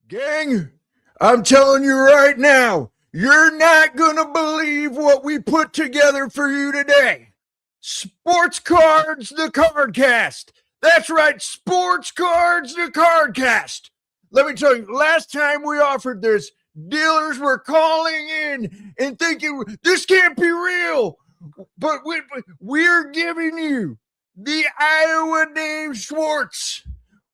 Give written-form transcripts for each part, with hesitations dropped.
Gang, I'm telling you right now, you're not going to believe what we put together for you today. Sports Cards, the Cardcast. That's right, Sports Cards, the Cardcast. Let me tell you, last time we offered this, dealers were calling in and thinking, this can't be real. But we're giving you the Iowa Dave Schwartz.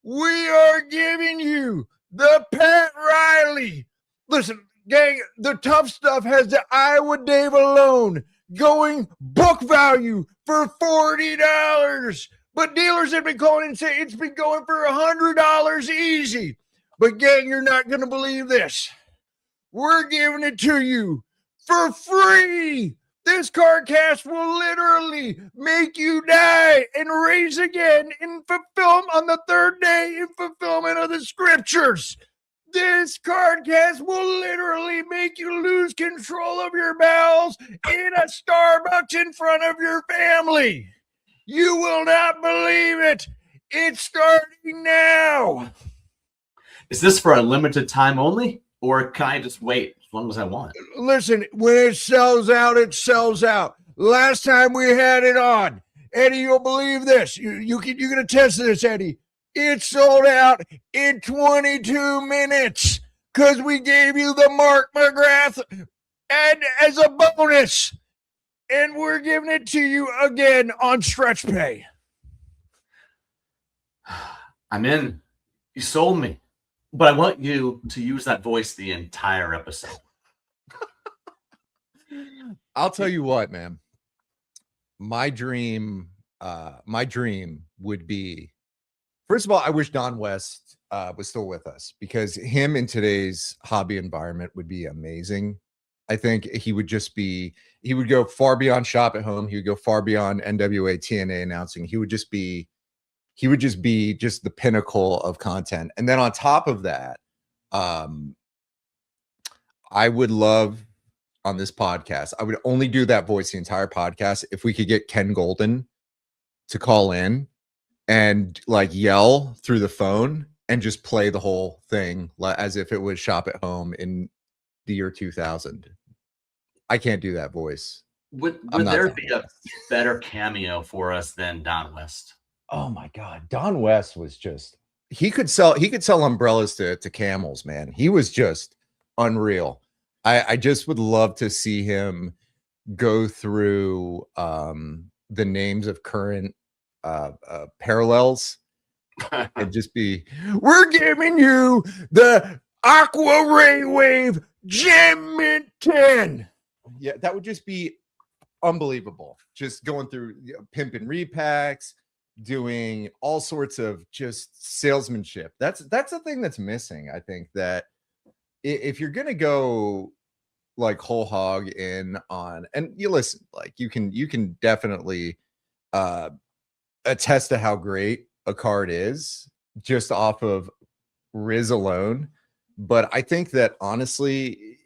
We are giving you the Pat Riley. Listen, gang, the tough stuff has the Iowa Dave alone going book value for $40. But dealers have been calling and saying it's been going for $100 easy. But gang, you're not going to believe this. We're giving it to you for free. This Cardcast will literally make you die and raise again in fulfillment on the third day in fulfillment of the scriptures. This Cardcast will literally make you lose control of your bowels in a Starbucks in front of your family. You will not believe it. It's starting now. Is this for a limited time only, or can I just wait as long as I want? Listen, when it sells out, it sells out. Last time we had it on, Eddie, you'll believe this. You can attest to this, Eddie. It sold out in 22 minutes because we gave you the Mark McGrath and as a bonus. And we're giving it to you again on Stretch Pay. I'm in. You sold me. But I want you to use that voice the entire episode. I'll tell you what, man. My dream would be, first of all, I wish Don West was still with us, because him in today's hobby environment would be amazing. I think he would go far beyond Shop at Home. He would go far beyond NWA TNA announcing. He would just be the pinnacle of content. And then on top of that, I would love on this podcast, I would only do that voice the entire podcast if we could get Ken Golden to call in and like yell through the phone and just play the whole thing as if it was Shop at Home in the year 2000. I can't do that voice. Would there be a better cameo for us than Don West? Oh my God. Don West was just, he could sell umbrellas to camels, man. He was just unreal. I just would love to see him go through the names of current parallels and just be, we're giving you the Aqua Ray Wave Gem Mint 10. Yeah, that would just be unbelievable. Just going through pimping repacks, doing all sorts of just salesmanship. That's the thing that's missing. I think that if you're gonna go like whole hog in on, and you listen, like you can definitely attest to how great a card is just off of Riz alone. But I think that honestly,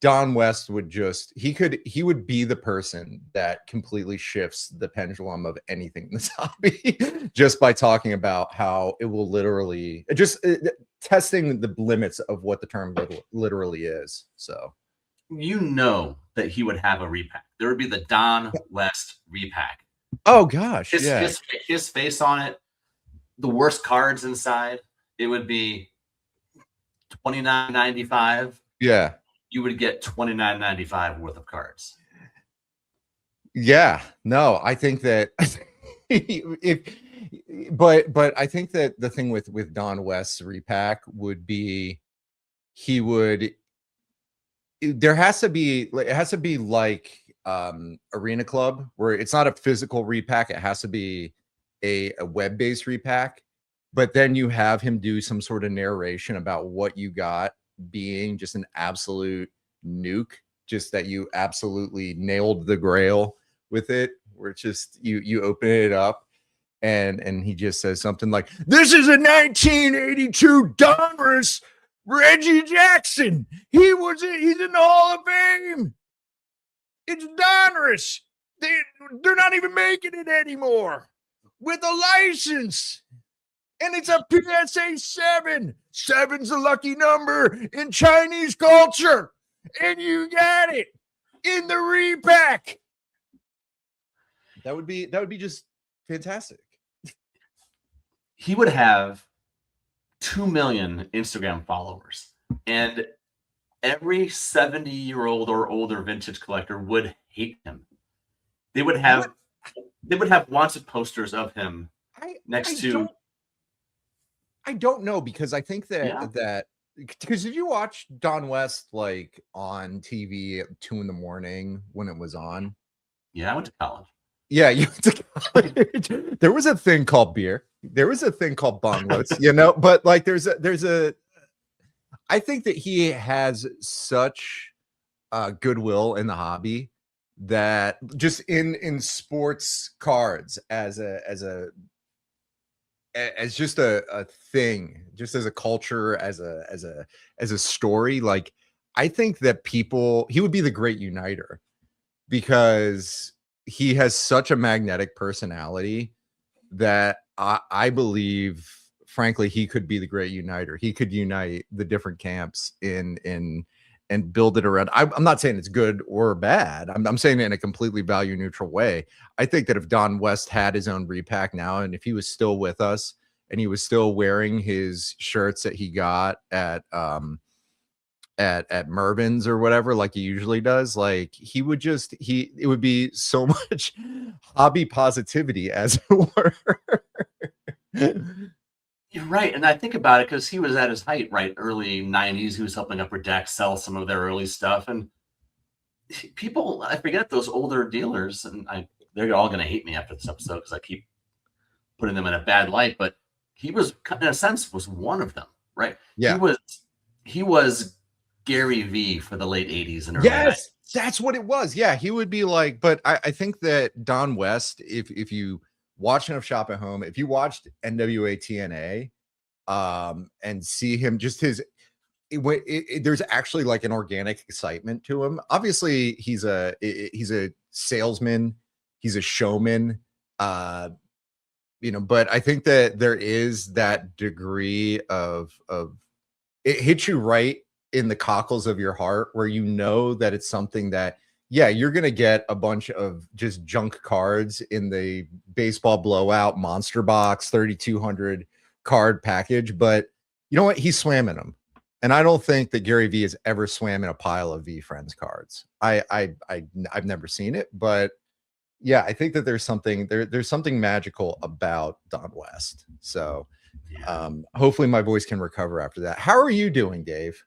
Don West would he would be the person that completely shifts the pendulum of anything in this hobby just by talking about how it will literally testing the limits of what the term literally is. So you know that he would have a repack. There would be the Don West repack. Oh gosh, his face on it, the worst cards inside. It would be $29.95. Yeah. You would get $29.95 worth of cards. Yeah, no, I think that but I think that the thing with Don West's repack would be it has to be like Arena Club, where it's not a physical repack, it has to be a web-based repack, but then you have him do some sort of narration about what you got being just an absolute nuke, just that you absolutely nailed the grail with it, where it's just you open it up and he just says something like, this is a 1982 Donruss Reggie Jackson. He's in the Hall of Fame. It's Donruss. They're not even making it anymore with a license. And it's a PSA 7. 7's a lucky number in Chinese culture. And you got it in the repack. That would be just fantastic. He would have 2 million Instagram followers, and every 70-year-old or older vintage collector would hate him. They would have wanted posters of him next to. I don't know, because I think that because if you watch Don West like on TV at 2 a.m. when it was on. Yeah, I went to college. Yeah, you went to college. There was a thing called beer. There was a thing called bunglets, but like there's a I think that he has such goodwill in the hobby that just in sports cards as just a thing, just as a culture, as a story. Like, I think that he would be the great uniter, because he has such a magnetic personality that I believe, frankly, he could be the great uniter. He could unite the different camps and build it around. I'm not saying it's good or bad. I'm saying it in a completely value neutral way. I think that if Don West had his own repack now, and if he was still with us and he was still wearing his shirts that he got at Mervin's or whatever, like he usually does, like it would be so much hobby positivity, as it were. You're right, and I think about it because he was at his height, right? Early 90s. He was helping Upper Deck sell some of their early stuff, and people, I forget, those older dealers, and they're all going to hate me after this episode because I keep putting them in a bad light, but he was, in a sense, was one of them, right? Yeah. He was Gary V for the late 80s and early 90s. Yes, that's what it was. Yeah, he would be like, but I think that Don West, if you watch enough Shop at Home, if you watched NWA TNA and see him, just there's actually like an organic excitement to him. Obviously, he's a salesman, he's a showman, but I think that there is that degree of it hits you right in the cockles of your heart, where you know that it's something that, yeah, you're going to get a bunch of just junk cards in the baseball blowout monster box 3,200 card package, but you know what? He's swamming them. And I don't think that Gary V has ever swam in a pile of V Friends cards. I've never seen it, but yeah, I think that there's something magical about Don West. So hopefully my voice can recover after that. How are you doing, Dave?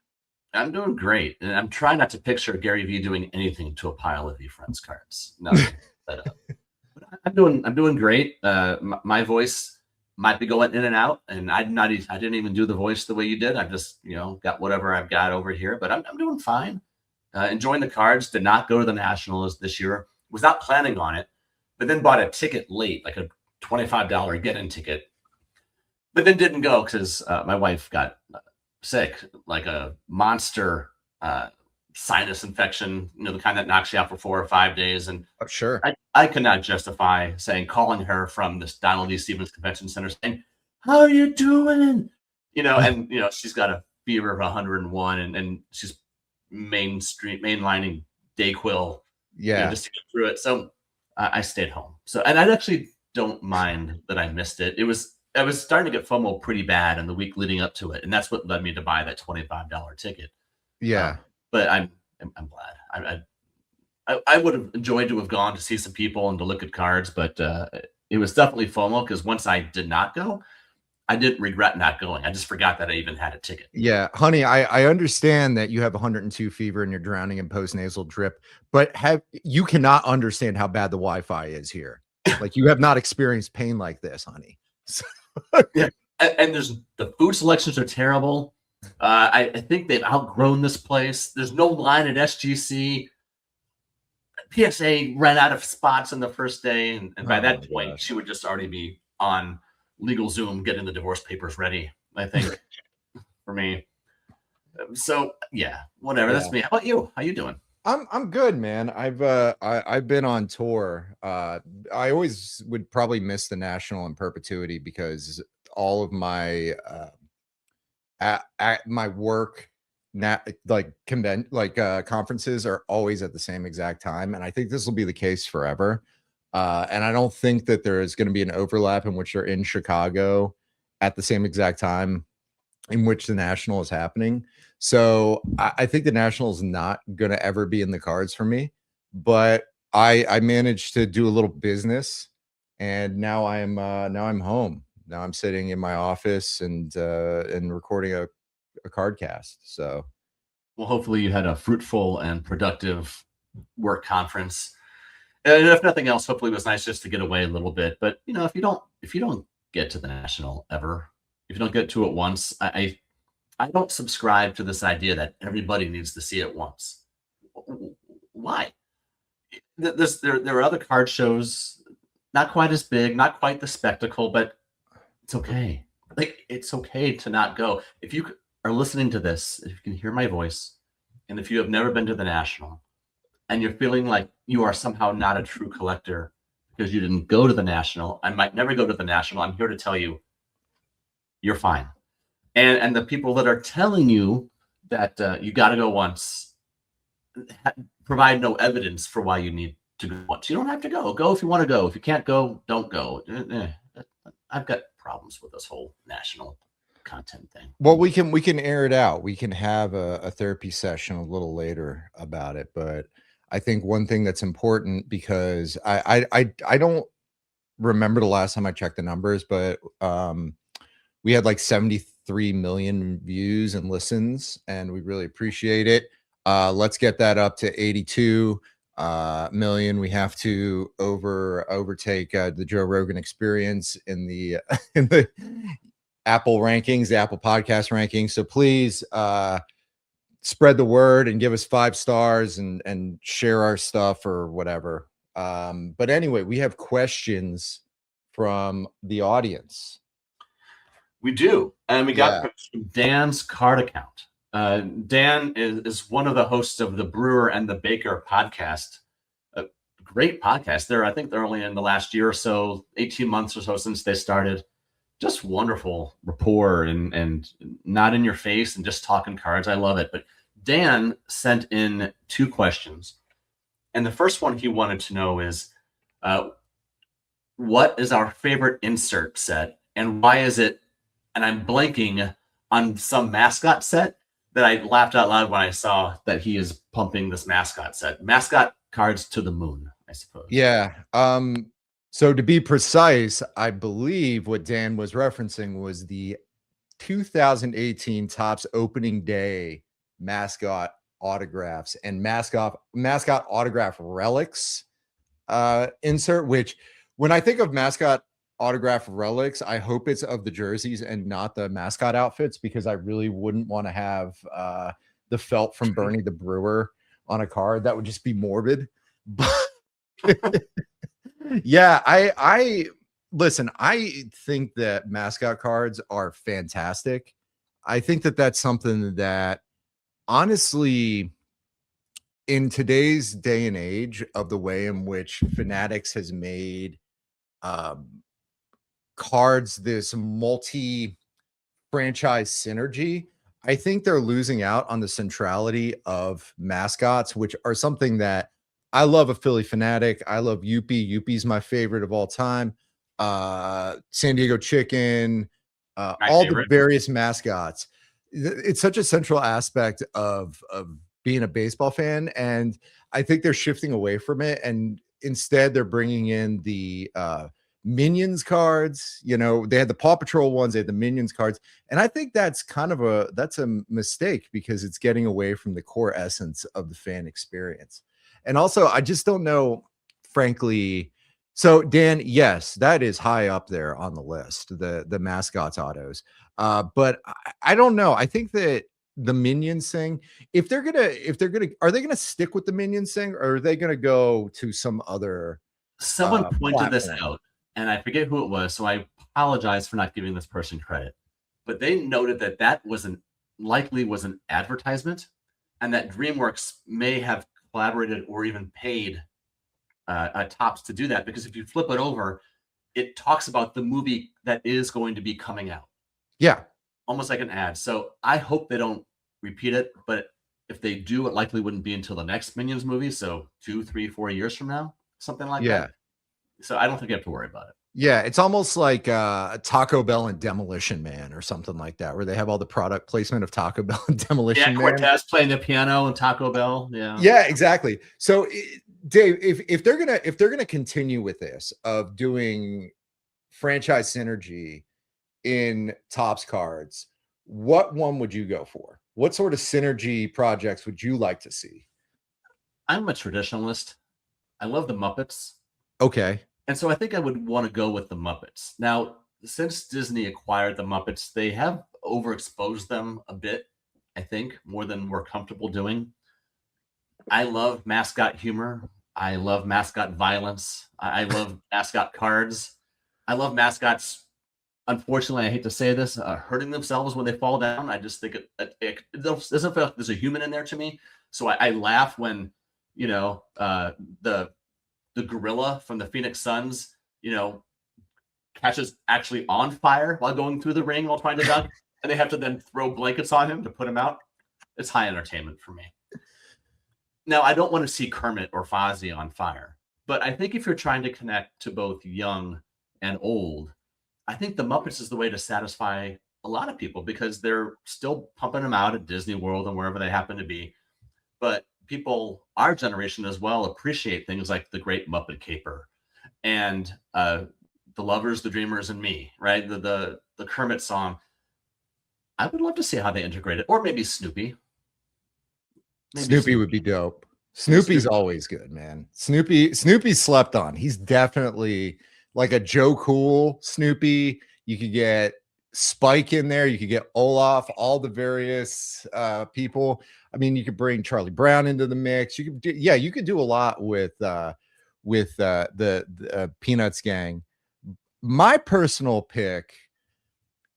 I'm doing great, and I'm trying not to picture Gary V doing anything to a pile of V Friends cards. No, but I'm doing great. My voice might be going in and out, and I didn't even do the voice the way you did. I've just got whatever I've got over here, but I'm doing fine. Enjoying the cards. Did not go to the Nationals this year. Was not planning on it, but then bought a ticket late, like a $25 get-in ticket, but then didn't go because my wife got sick, like a monster sinus infection, the kind that knocks you out for 4 or 5 days. And sure, I could not justify calling her from this Donald E. Stevens Convention Center saying, "How are you doing?" And she's got a fever of 101, and she's mainlining Dayquil, just to get through it. So I stayed home. So, and I actually don't mind that I missed it. I was starting to get FOMO pretty bad in the week leading up to it, and that's what led me to buy that $25 ticket. Yeah, but I'm glad. I would have enjoyed to have gone to see some people and to look at cards, but it was definitely FOMO, because once I did not go, I didn't regret not going. I just forgot that I even had a ticket. Yeah, honey, I understand that you have 102 fever and you're drowning in postnasal drip, but you cannot understand how bad the Wi-Fi is here. Like, you have not experienced pain like this, honey. Yeah, and the food selections are terrible. I think they've outgrown this place. There's no line at SGC. PSA ran out of spots on the first day, and by that point, she would just already be on LegalZoom getting the divorce papers ready, I think, for me. So yeah, whatever. Yeah. That's me. How about you? How you doing? I'm good, man. I've been on tour. I always would probably miss the National in perpetuity, because all of my at my work conferences are always at the same exact time, and I think this will be the case forever. And I don't think that there is going to be an overlap in which they're in Chicago at the same exact time in which the National is happening. So I think the National is not going to ever be in the cards for me, but I managed to do a little business, and now I'm home. Now I'm sitting in my office and recording a Cardcast. So, well, hopefully you had a fruitful and productive work conference. And if nothing else, hopefully it was nice just to get away a little bit. But if you don't get to the National ever, if you don't get to it once, I don't subscribe to this idea that everybody needs to see it once. Why? There are other card shows, not quite as big, not quite the spectacle, but it's okay. Like, it's okay to not go. If you are listening to this, if you can hear my voice, and if you have never been to the National, and you're feeling like you are somehow not a true collector because you didn't go to the National, I might never go to the National, I'm here to tell you, you're fine. And the people that are telling you that you got to go once provide no evidence for why you need to go once. You don't have to go. Go if you want to go. If you can't go, don't go. I've got problems with this whole National content thing. Well, we can air it out. We can have a therapy session a little later about it. But I think one thing that's important, because I don't remember the last time I checked the numbers, but we had like 73 million views and listens, and we really appreciate it. Let's get that up to 82 million. We have to overtake the Joe Rogan Experience in the in the Apple rankings, the Apple Podcast rankings. So please spread the word and give us 5 stars and share our stuff or whatever. But anyway, we have questions from the audience. We do, and we got Dan's card account. Dan is one of the hosts of the Brewer and the Baker podcast. A great podcast. I think they're only in the last year or so, 18 months or so since they started. Just wonderful rapport and not in your face and just talking cards. I love it. But Dan sent in 2 questions. And the first one he wanted to know is, what is our favorite insert set, and why is it, and I'm blanking on some mascot set that I laughed out loud when I saw that he is pumping this mascot set. Mascot cards to the moon, I suppose. Yeah. So to be precise, I believe what Dan was referencing was the 2018 Topps opening day mascot autographs and mascot autograph relics insert, which when I think of mascot autograph relics, I hope it's of the jerseys and not the mascot outfits, because I really wouldn't want to have the felt from Bernie the Brewer on a card. That would just be morbid. But yeah, I listen, I think that mascot cards are fantastic. I think that that's something that, honestly, in today's day and age of the way in which Fanatics has made cards this multi-franchise synergy, I think they're losing out on the centrality of mascots, which are something that I love. A Philly Fanatic. I love Yuppie. Yuppie's my favorite of all time. San Diego Chicken, all the various mascots. It's such a central aspect of being a baseball fan, and I think they're shifting away from it, and instead they're bringing in the Minions cards. You know, they had the Paw Patrol ones, they had the Minions cards, and I think that's kind of a mistake, because it's getting away from the core essence of the fan experience. And also, I just don't know, frankly. So Dan, yes, that is high up there on the list, the mascots autos. But I don't know. I think that the Minions thing, are they gonna stick with the Minions thing, or are they gonna go to some other? Someone pointed platform. this out, and I forget who it was, so I apologize for not giving this person credit. But they noted that likely was an advertisement, and that DreamWorks may have collaborated or even paid Topps to do that, because if you flip it over, it talks about the movie that is going to be coming out, Yeah. almost like an ad. So I hope they don't repeat it, but if they do, it likely wouldn't be until the next Minions movie. So 2, 3, 4 years from now, something like Yeah. that. So I don't think you have to worry about it. Yeah, it's almost like Taco Bell and Demolition Man or something like that, where they have all the product placement of Taco Bell and Demolition Man. Cortez playing the piano and Taco Bell. Yeah. Yeah, exactly. So, Dave, if they're gonna continue with this of doing franchise synergy in Topps cards, what one would you go for? What sort of synergy projects would you like to see? I'm a traditionalist. I love the Muppets. Okay. And so I think I would want to go with the Muppets. Now, since Disney acquired the Muppets, they have overexposed them a bit, I think, more than we're comfortable doing. I love mascot humor. I love mascot violence. I love mascot cards. I love mascots. Unfortunately, I hate to say this, hurting themselves when they fall down. I just think it doesn't feel like there's a human in there to me. So I laugh when, the gorilla from the Phoenix Suns, catches actually on fire while going through the ring while trying to dunk, and they have to then throw blankets on him to put him out. It's high entertainment for me. Now, I don't want to see Kermit or Fozzie on fire, but I think if you're trying to connect to both young and old, I think the Muppets is the way to satisfy a lot of people because they're still pumping them out at Disney World and wherever they happen to be. But people, our generation as well, appreciate things like The Great Muppet Caper and The Lovers, the Dreamers, and Me, right? The Kermit song. I would love to see how they integrate it, or maybe Snoopy. Snoopy would be dope. Snoopy's always good, man. Snoopy's slept on. He's definitely like a Joe Cool Snoopy. You could get Spike in there. You could get Olaf, all the various people. I mean, you could bring Charlie Brown into the mix. You could do a lot with the Peanuts gang. My personal pick,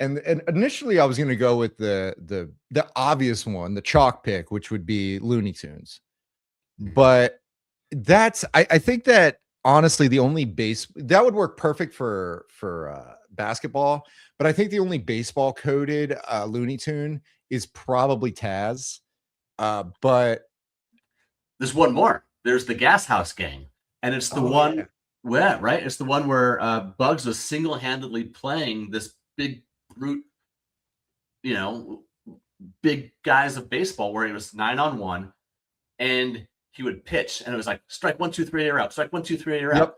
and initially I was going to go with the obvious one, the chalk pick, which would be Looney Tunes. But I think that honestly the only base that would work perfect for basketball, but I think the only baseball coded Looney Tune is probably Taz. But there's one more. There's the Gas House Gang, and it's the one. Yeah. Yeah, right. It's the one where Bugs was single-handedly playing this big brute, big guys of baseball, where he was 9-on-1, and he would pitch, and it was like strike 1, 2, 3, you're out. Strike 1, 2, 3, you're out.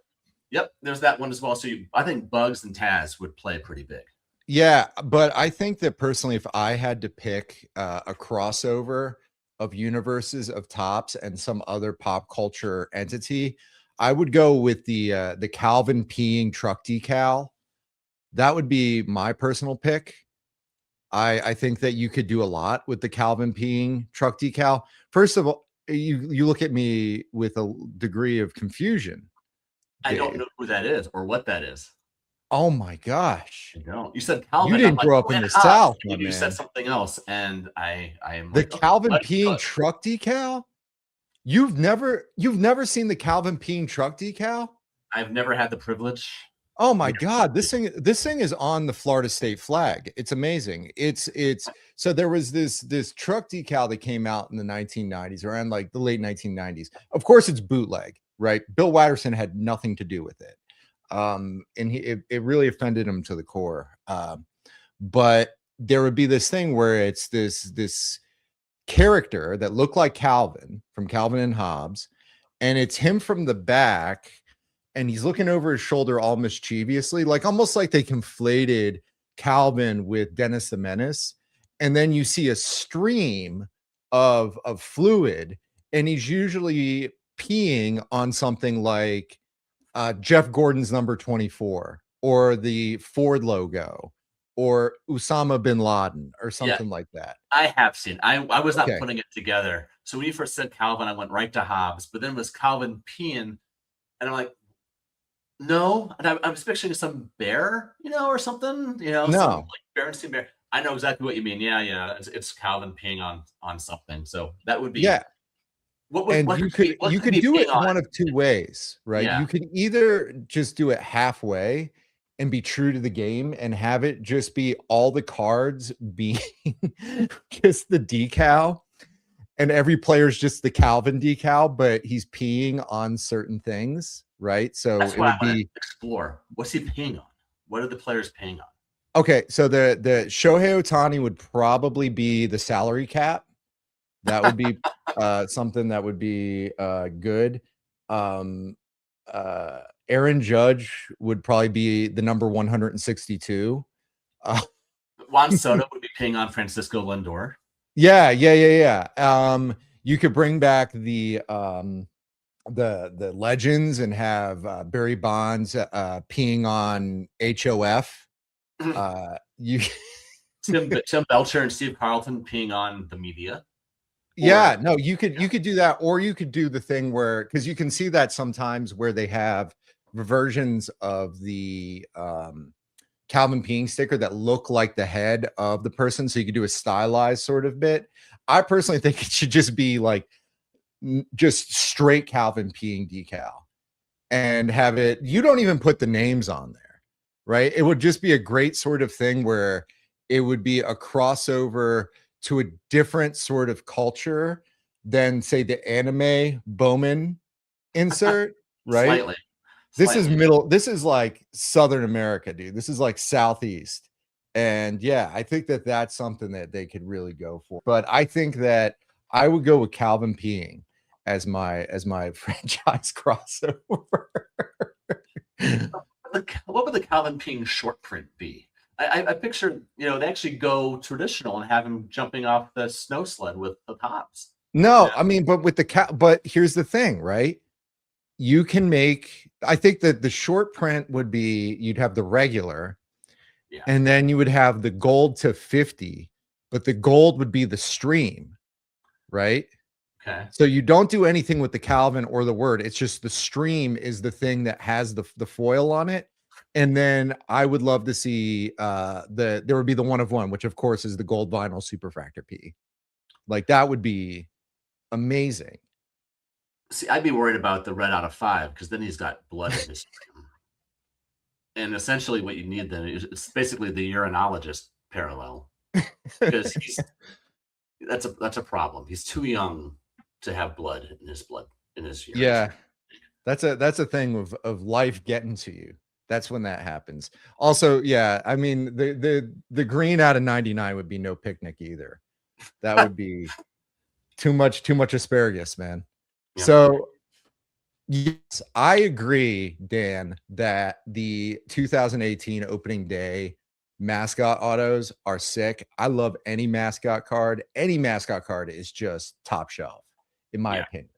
Yep. There's that one as well. So I think Bugs and Taz would play pretty big. Yeah, but I think that personally, if I had to pick a crossover of universes of Topps and some other pop culture entity, I would go with the Calvin peeing truck decal. That would be my personal pick. I think that you could do a lot with the Calvin peeing truck decal. First of all, you look at me with a degree of confusion. I don't know who that is or what that is. Oh my gosh! I don't. You said Calvin. You didn't grow up in the South. You said something else, and I am the Calvin peeing truck decal. You've never seen the Calvin peeing truck decal? I've never had the privilege. Oh my God, this thing is on the Florida state flag. It's amazing. It's so there was this truck decal that came out in the 1990s, around like the late 1990s. Of course, it's bootleg, right? Bill Watterson had nothing to do with it. And it really offended him to the core. But there would be this thing where it's this character that looked like Calvin from Calvin and Hobbes, and it's him from the back, and he's looking over his shoulder all mischievously, like almost like they conflated Calvin with Dennis the Menace. And then you see a stream of fluid, and he's usually peeing on something like Jeff Gordon's number 24 or the Ford logo or Osama bin Laden or something like that. I have seen. I was not putting it together. So when you first said Calvin, I went right to Hobbes, but then it was Calvin peeing, and I'm like, no. And I was picturing some bear, or something, no, like Berenstein Bear. I know exactly what you mean. Yeah. It's Calvin peeing on something. So that would be you could do it one of two ways, right? Yeah. You could either just do it halfway and be true to the game and have it just be all the cards being just the decal, and every player's just the Calvin decal, but he's peeing on certain things, right? So That's it what I would want to be explore. What's he paying on? What are the players paying on? okay. So the Shohei Ohtani would probably be the salary cap. That would be something that would be good. Aaron Judge would probably be the number 162. Juan Soto would be paying on Francisco Lindor. Yeah. You could bring back the legends and have Barry Bonds peeing on HOF. You Tim Belcher and Steve Carlton peeing on the media. Yeah, no, you could do that, or you could do the thing where, because you can see that sometimes where they have versions of the Calvin peeing sticker that look like the head of the person, so you could do a stylized sort of bit. I personally think it should just be like just straight Calvin peeing decal, and have it, you don't even put the names on there, right? It would just be a great sort of thing where it would be a crossover to a different sort of culture than, say, the anime Bowman insert, right? Slightly. This is like Southern America, dude. This is like Southeast. And yeah, I think that that's something that they could really go for. But I think that I would go with Calvin peeing as my franchise crossover. What would the Calvin peeing short print be? I picture, they actually go traditional and have him jumping off the snow sled with the tops. No, I mean, but with but here's the thing, right? You can make, I think that the short print would be, you'd have the regular, and then you would have the gold to 50, but the gold would be the stream, right? Okay. So you don't do anything with the Calvin or the word. It's just the stream is the thing that has the foil on it. And then I would love to see there would be the 1 of 1, which of course is the gold vinyl superfractor P. Like that would be amazing. See, I'd be worried about the red out of 5 because then he's got blood in his stream. And essentially what you need then is basically the urinologist parallel. Because that's a problem. He's too young to have blood in his urine. Yeah. That's a thing of life getting to you. That's when that happens. Also, yeah, I mean the green out of 99 would be no picnic either. That would be too much asparagus, man. Yeah. So yes, I agree, Dan, that the 2018 opening day mascot autos are sick. I love any mascot card. Any mascot card is just top shelf, in my opinion.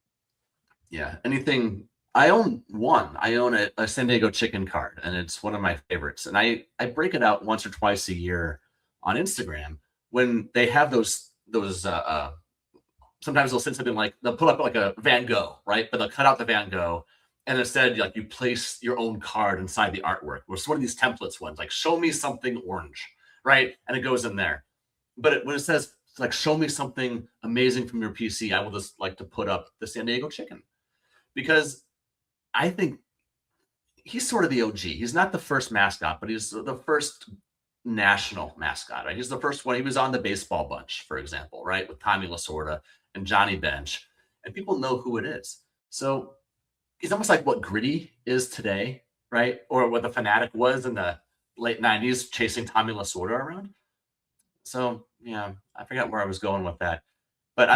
Yeah. Anything. I own one. I own a San Diego chicken card, and it's one of my favorites. And I break it out once or twice a year on Instagram when they have those sometimes they'll send something like, they'll put up like a Van Gogh, right? But they'll cut out the Van Gogh, and instead like you place your own card inside the artwork. It's one of these templates ones, like show me something orange, right? And it goes in there. But when it says like show me something amazing from your PC, I will just like to put up the San Diego chicken, because I think he's sort of the OG. He's not the first mascot, but he's the first national mascot, right? He's the first one. He was on the baseball bunch, for example, right? With Tommy Lasorda and Johnny Bench, and people know who it is. So he's almost like what Gritty is today, right? Or what the Fanatic was in the late 90s, chasing Tommy Lasorda around. So yeah, I forgot where I was going with that. But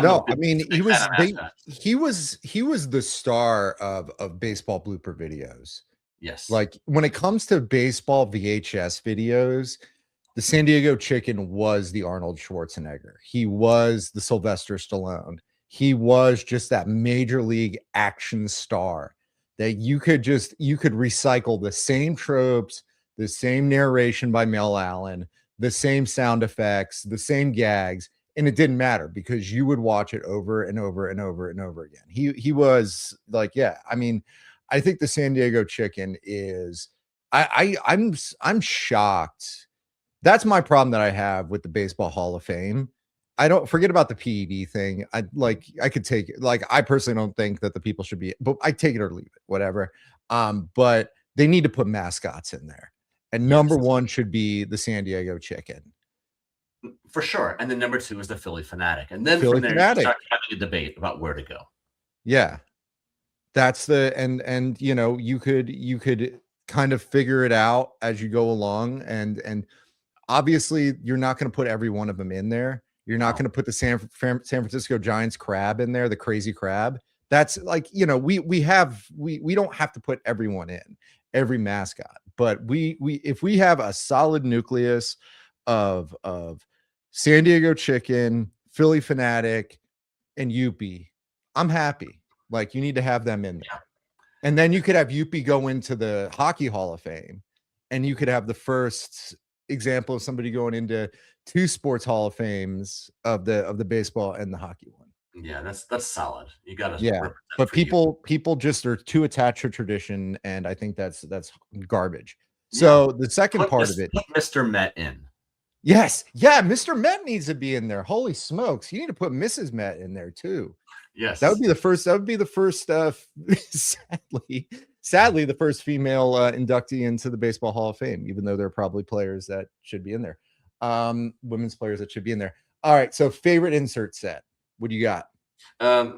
he was the star of baseball blooper videos. Yes. Like when it comes to baseball VHS videos, the San Diego Chicken was the Arnold Schwarzenegger. He was the Sylvester Stallone. He was just that major league action star that you could recycle the same tropes, the same narration by Mel Allen, the same sound effects, the same gags. And it didn't matter because you would watch it over and over and over and over again. He was like, yeah, I mean, I think the San Diego Chicken is, I'm shocked. That's my problem that I have with the Baseball Hall of Fame. I don't forget about the PED thing. I could take it. Like, I personally don't think that the people should be, but I take it or leave it, whatever. But they need to put mascots in there. And number one should be the San Diego Chicken. For sure. And then number 2 is the Philly Fanatic. And then Philly from there, Fanatic. you start having a debate about where to go. Yeah. That's the and you know, you could kind of figure it out as you go along. And obviously you're not going to put every one of them in there. You're not going to put the San Francisco Giants crab in there, the crazy crab. That's like, you know, we don't have to put everyone in, every mascot, but we if we have a solid nucleus of San Diego Chicken, Philly Fanatic, and Youppi, I'm happy. Like, you need to have them in there. And then you could have Youppi go into the Hockey Hall of Fame, and you could have the first example of somebody going into 2 sports Hall of Fames of the baseball and the hockey one. Yeah, that's solid. You got to. Yeah, but people just are too attached to tradition, and I think that's garbage. So the second part of it, put Mr. Met in. Yes, yeah, Mr. Met needs to be in there. Holy smokes, you need to put Mrs. Met in there too. Yes, that would be the first. Sadly, the first female inductee into the Baseball Hall of Fame, even though there are probably players that should be in there. Women's players that should be in there. All right, so favorite insert set. What do you got? I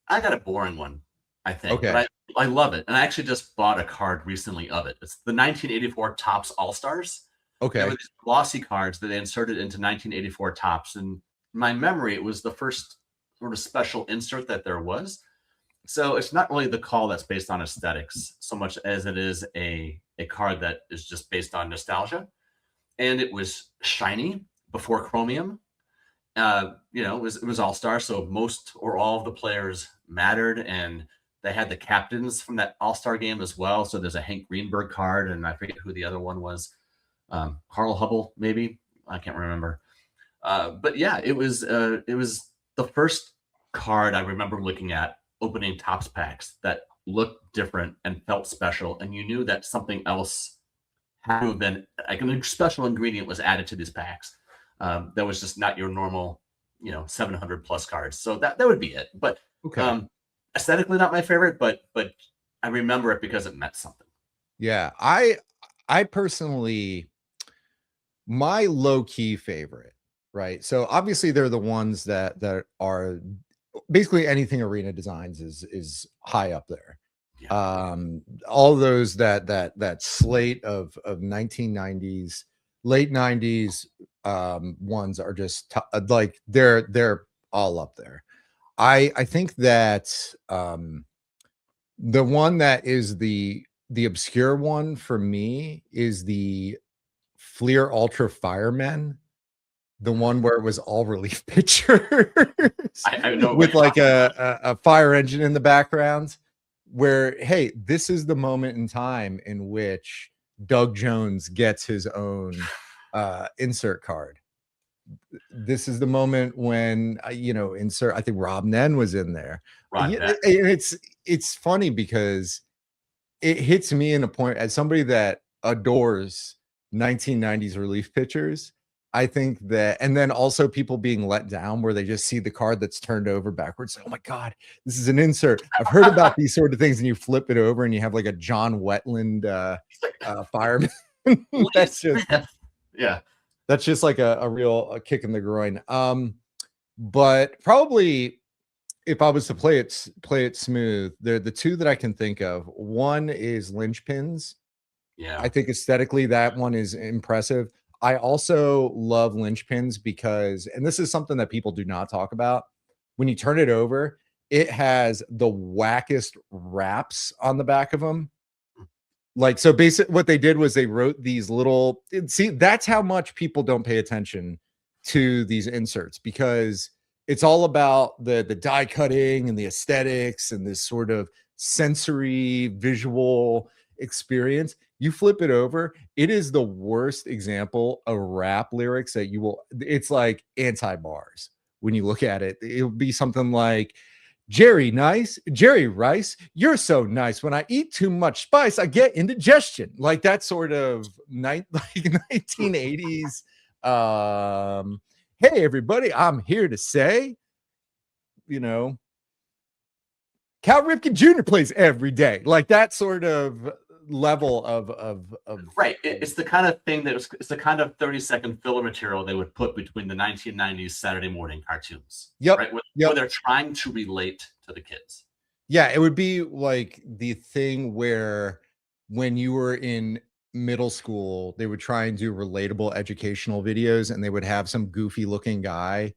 got a boring one, I think. Okay. But I love it. And I actually just bought a card recently of it. It's the 1984 Topps All-Stars. Okay. There were these glossy cards that they inserted into 1984 Topps. And in my memory, it was the first sort of special insert that there was. So it's not really the call that's based on aesthetics so much as it is a card that is just based on nostalgia. And it was shiny before chromium. You know, it was All-Star, so most or all of the players mattered, and they had the captains from that All-Star game as well. So there's a Hank Greenberg card, and I forget who the other one was. Carl Hubble, maybe, I can't remember. But yeah, it was the first card I remember looking at opening Topps packs that looked different and felt special, and you knew that something else had to have been, like, a special ingredient was added to these packs. That was just not your normal, 700 plus cards. So that would be it. But okay. Aesthetically, not my favorite, but I remember it because it meant something. Yeah, I personally, my low key favorite, right? So obviously they're the ones that are basically anything Arena Designs is high up there. Yeah. All those that slate of 1990s, late 90s ones are just like they're all up there. I think that the one that is the obscure one for me is the Fleer Ultra Firemen, the one where it was all relief pitchers I know with like a fire engine in the background, where, hey, this is the moment in time in which Doug Jones gets his own insert card. This is the moment when insert. I think Rob Nen was in there. And it's funny because it hits me in a point as somebody that adores 1990s relief pitchers. I think that, and then also people being let down where they just see the card that's turned over backwards. Oh my God, this is an insert. I've heard about these sort of things, and you flip it over and you have like a John Wetland fireman. That's just, yeah. That's just like a real kick in the groin. But probably if I was to play it smooth, they're the two that I can think of. One is Lynchpins. Yeah. I think aesthetically that one is impressive. I also love Lynchpins because, and this is something that people do not talk about, when you turn it over, it has the wackest wraps on the back of them. Like, so basically what they did was they wrote these little, see, that's how much people don't pay attention to these inserts, because it's all about the die cutting and the aesthetics and this sort of sensory visual experience. You flip it over, it is the worst example of rap lyrics that you will, it's like anti-bars. When you look at it, it'll be something like, Jerry Rice, you're so nice. When I eat too much spice, I get indigestion. Like that sort of like 1980s. Hey, everybody, I'm here to say, Cal Ripken Jr. plays every day. Like that sort of level of right. It's the kind of thing it's the kind of 30-second filler material they would put between the 1990s Saturday morning cartoons. Yep. Right. Yep. Where they're trying to relate to the kids. Yeah, it would be like the thing where when you were in middle school, they would try and do relatable educational videos, and they would have some goofy looking guy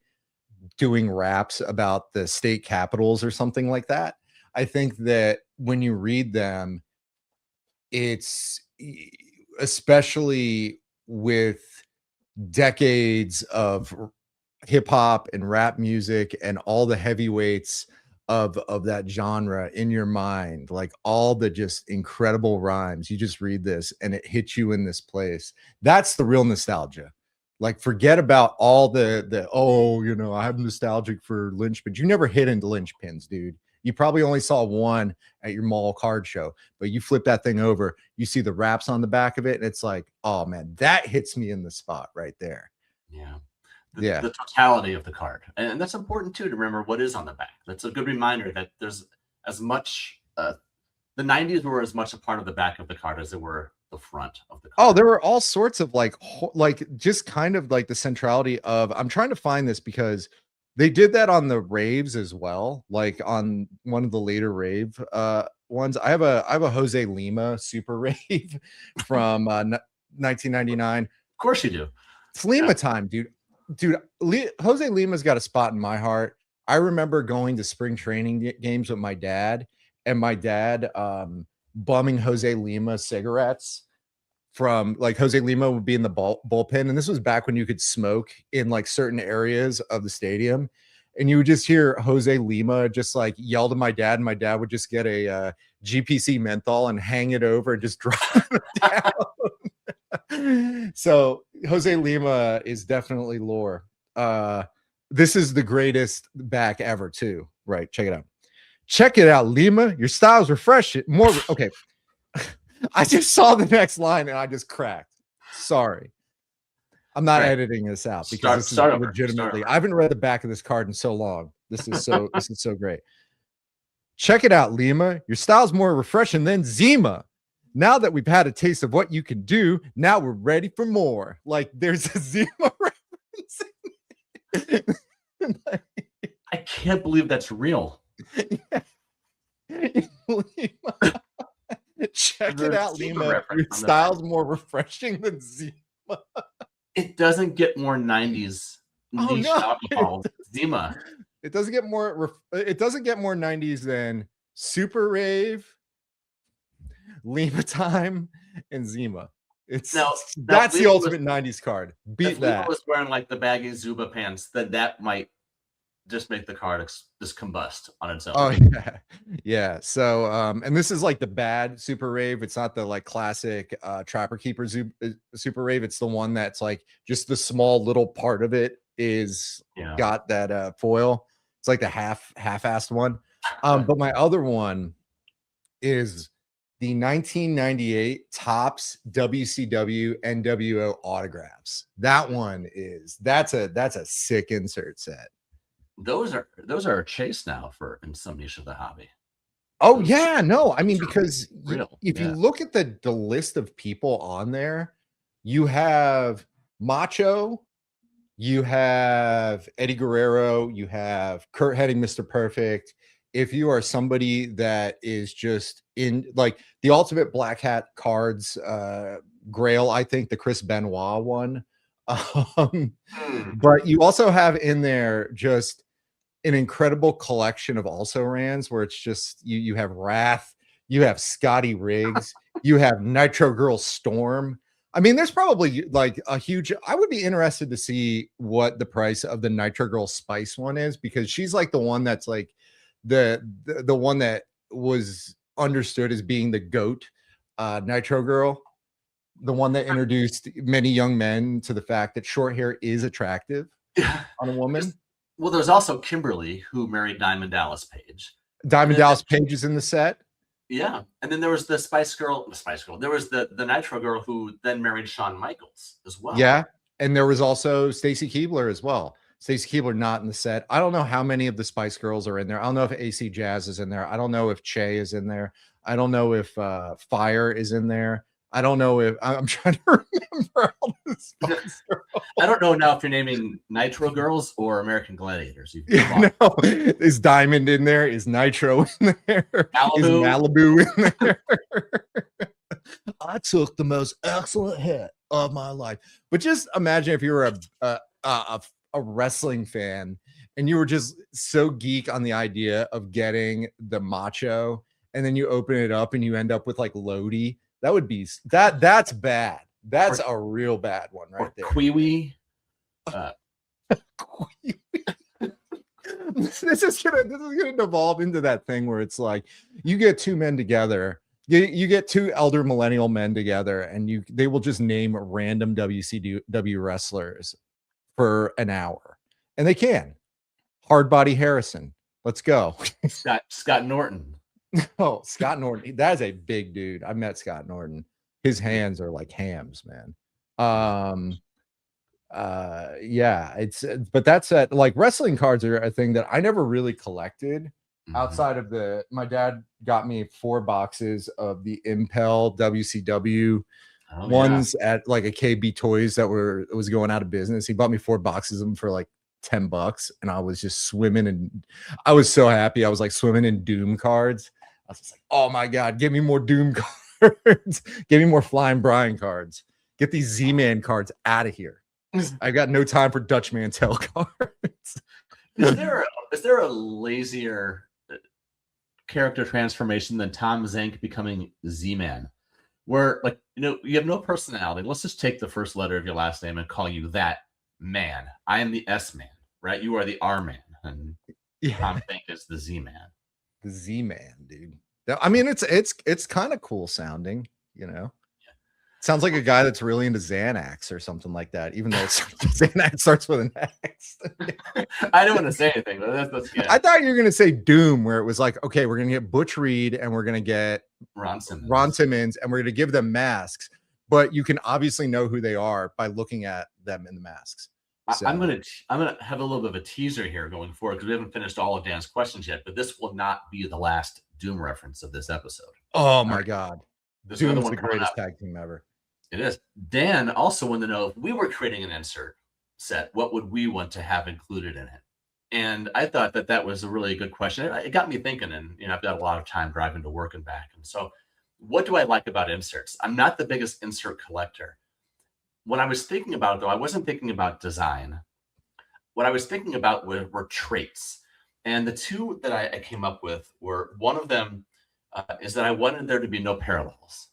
doing raps about the state capitals or something like that. I think that when you read them, it's especially with decades of hip hop and rap music and all the heavyweights of that genre in your mind, like all the just incredible rhymes. You just read this and it hits you in this place. That's the real nostalgia. Like, forget about all the oh, you know, I'm nostalgic for linchpins. You never hit into linchpins, dude. You probably only saw one at your mall card show, but you flip that thing over, you see the raps on the back of it, and it's like, oh man, that hits me in the spot right there. Yeah. The totality of the card. And that's important too, to remember what is on the back. That's a good reminder that there's as much, the 90s were as much a part of the back of the card as they were the front of the card. Oh, there were all sorts of like just kind of like the centrality of, I'm trying to find this because they did that on the raves as well. Like on one of the later rave ones. I have a Jose Lima super rave from 1999. Of course you do. It's Lima time, dude. Jose Lima's got a spot in my heart. I remember going to spring training games with my dad, and my dad bumming Jose Lima cigarettes from, like, Jose Lima would be in the bullpen, and this was back when you could smoke in like certain areas of the stadium, and you would just hear Jose Lima just like yell to my dad, and my dad would just get a GPC menthol and hang it over and just drop it down. So Jose Lima is definitely lore. This is the greatest back ever too, right? Check it out, Lima. Your style's refreshing. More okay. I just saw the next line and I just cracked. Sorry. I'm not editing this out because this is legitimately. I haven't read the back of this card in so long. This is so great. Check it out, Lima. Your style's more refreshing than Zima. Now that we've had a taste of what you can do, now we're ready for more. Like, there's a Zima reference. I can't believe that's real. Yeah. Check it out, Lima. Your style's more refreshing than Zima. It doesn't get more 90s niche alcohol. Zima. It doesn't get more 90s than Super Rave, Lima Time, and Zima. That's the ultimate 90s card. Beat that. If Lima was wearing like the baggy Zuba pants, then that might just make the card just combust on its own. Oh yeah. So and this is like the bad Super Rave. It's not the like classic Trapper Keeper Super Rave. It's the one that's like just the small little part of it is got that foil. It's like the half-assed one. But my other one is the 1998 Topps WCW NWO autographs. That's a sick insert set. Those are a chase now in some niche of the hobby. Oh yeah, no, I mean, because if you look at the list of people on there, you have Macho, you have Eddie Guerrero, you have Kurt Hennig, Mr. Perfect. If you are somebody that is just in like the ultimate black hat cards, Grail, I think the Chris Benoit one. But you also have in there just an incredible collection of also rans where it's just you have Wrath, you have Scotty Riggs, you have Nitro Girl Storm. I mean, there's probably like a huge. I would be interested to see what the price of the Nitro Girl Spice one is, because she's like the one that's like the one that was understood as being the GOAT Nitro Girl, the one that introduced many young men to the fact that short hair is attractive on a woman. Well, there's also Kimberly, who married Diamond Dallas Page. Diamond Dallas Page is in the set. Yeah, and then there was the Spice Girl. There was the Nitro Girl, who then married Shawn Michaels as well. Yeah, and there was also Stacy Keibler as well. Stacy Keibler not in the set. I don't know how many of the Spice Girls are in there. I don't know if AC Jazz is in there. I don't know if Che is in there. I don't know if Fire is in there. I don't know if I'm trying to remember all the Spice Girls. I don't know now if you're naming Nitro Girls or American Gladiators. No, is Diamond in there? Is Nitro in there? Is Malibu in there? I took the most excellent hit of my life. But just imagine if you were a wrestling fan and you were just so geek on the idea of getting the Macho, and then you open it up and you end up with like Lodi. That would be that's bad. That's a real bad one right there. Kiwi. This is gonna devolve into that thing where it's like you get two men together. You get two elder millennial men together, and they will just name random WCW wrestlers for an hour, and they can. Hardbody Harrison, let's go. Scott Norton. Oh, Scott Norton. That is a big dude. I met Scott Norton. His hands are like hams, man. Yeah, but that's like wrestling cards are a thing that I never really collected. Outside of my dad got me 4 boxes of the Impel WCW ones at like a KB Toys that was going out of business. He bought me 4 boxes of them for like $10, and I was just swimming, and I was so happy. I was like swimming in Doom cards. I was just like, oh my God, give me more Doom cards. Give me more Flying Brian cards. Get these Z-Man cards out of here. I got no time for Dutch Mantel cards. Is there a lazier character transformation than Tom Zank becoming Z-Man? Where, like, you have no personality. Let's just take the first letter of your last name and call you that man. I am the S-Man, right? You are the R-Man, and Tom Zank is the Z-Man. The Z-Man, dude. I mean, it's kind of cool sounding, Sounds like a guy that's really into Xanax or something like that, even though Xanax starts with an X. I don't want to say anything, but that's good. I thought you were going to say Doom, where it was like, okay, we're going to get Butch Reed and we're going to get Ron Simmons, and we're going to give them masks, but you can obviously know who they are by looking at them in the masks. So. I'm gonna have a little bit of a teaser here going forward because we haven't finished all of Dan's questions yet, but this will not be the last Doom reference of this episode. Oh my God. Doom's the greatest tag team ever. It is. Dan also wanted to know, if we were creating an insert set, what would we want to have included in it? And I thought that was a really good question. It got me thinking, and I've got a lot of time driving to work and back. And so what do I like about inserts? I'm not the biggest insert collector. When I was thinking about it, though, I wasn't thinking about design. What I was thinking about were traits. And the two that I came up with were, one of them is that I wanted there to be no parallels.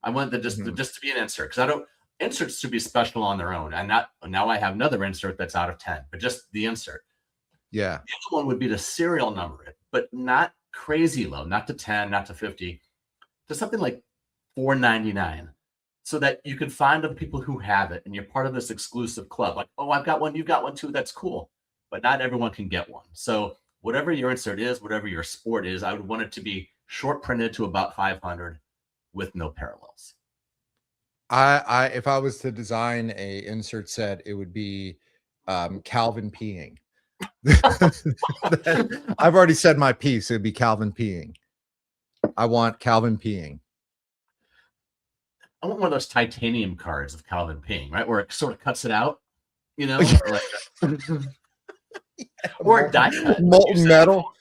I wanted just to be an insert, because inserts should be special on their own. And now I have another insert that's out of 10, but just the insert. Yeah. The other one would be to serial number it, but not crazy low, not to 10, not to 50, to something like 499, so that you can find other people who have it, and you're part of this exclusive club. Like, oh, I've got one, you've got one too. That's cool, but not everyone can get one. So whatever your insert is, whatever your sport is, I would want it to be short printed to about 500. With no parallels. I if I was to design a insert set, it would be Calvin peeing. I've already said my piece. It'd be Calvin peeing. I want Calvin peeing. I want one of those titanium cards of Calvin peeing, right? Where it sort of cuts it out, or die cut. Molten metal.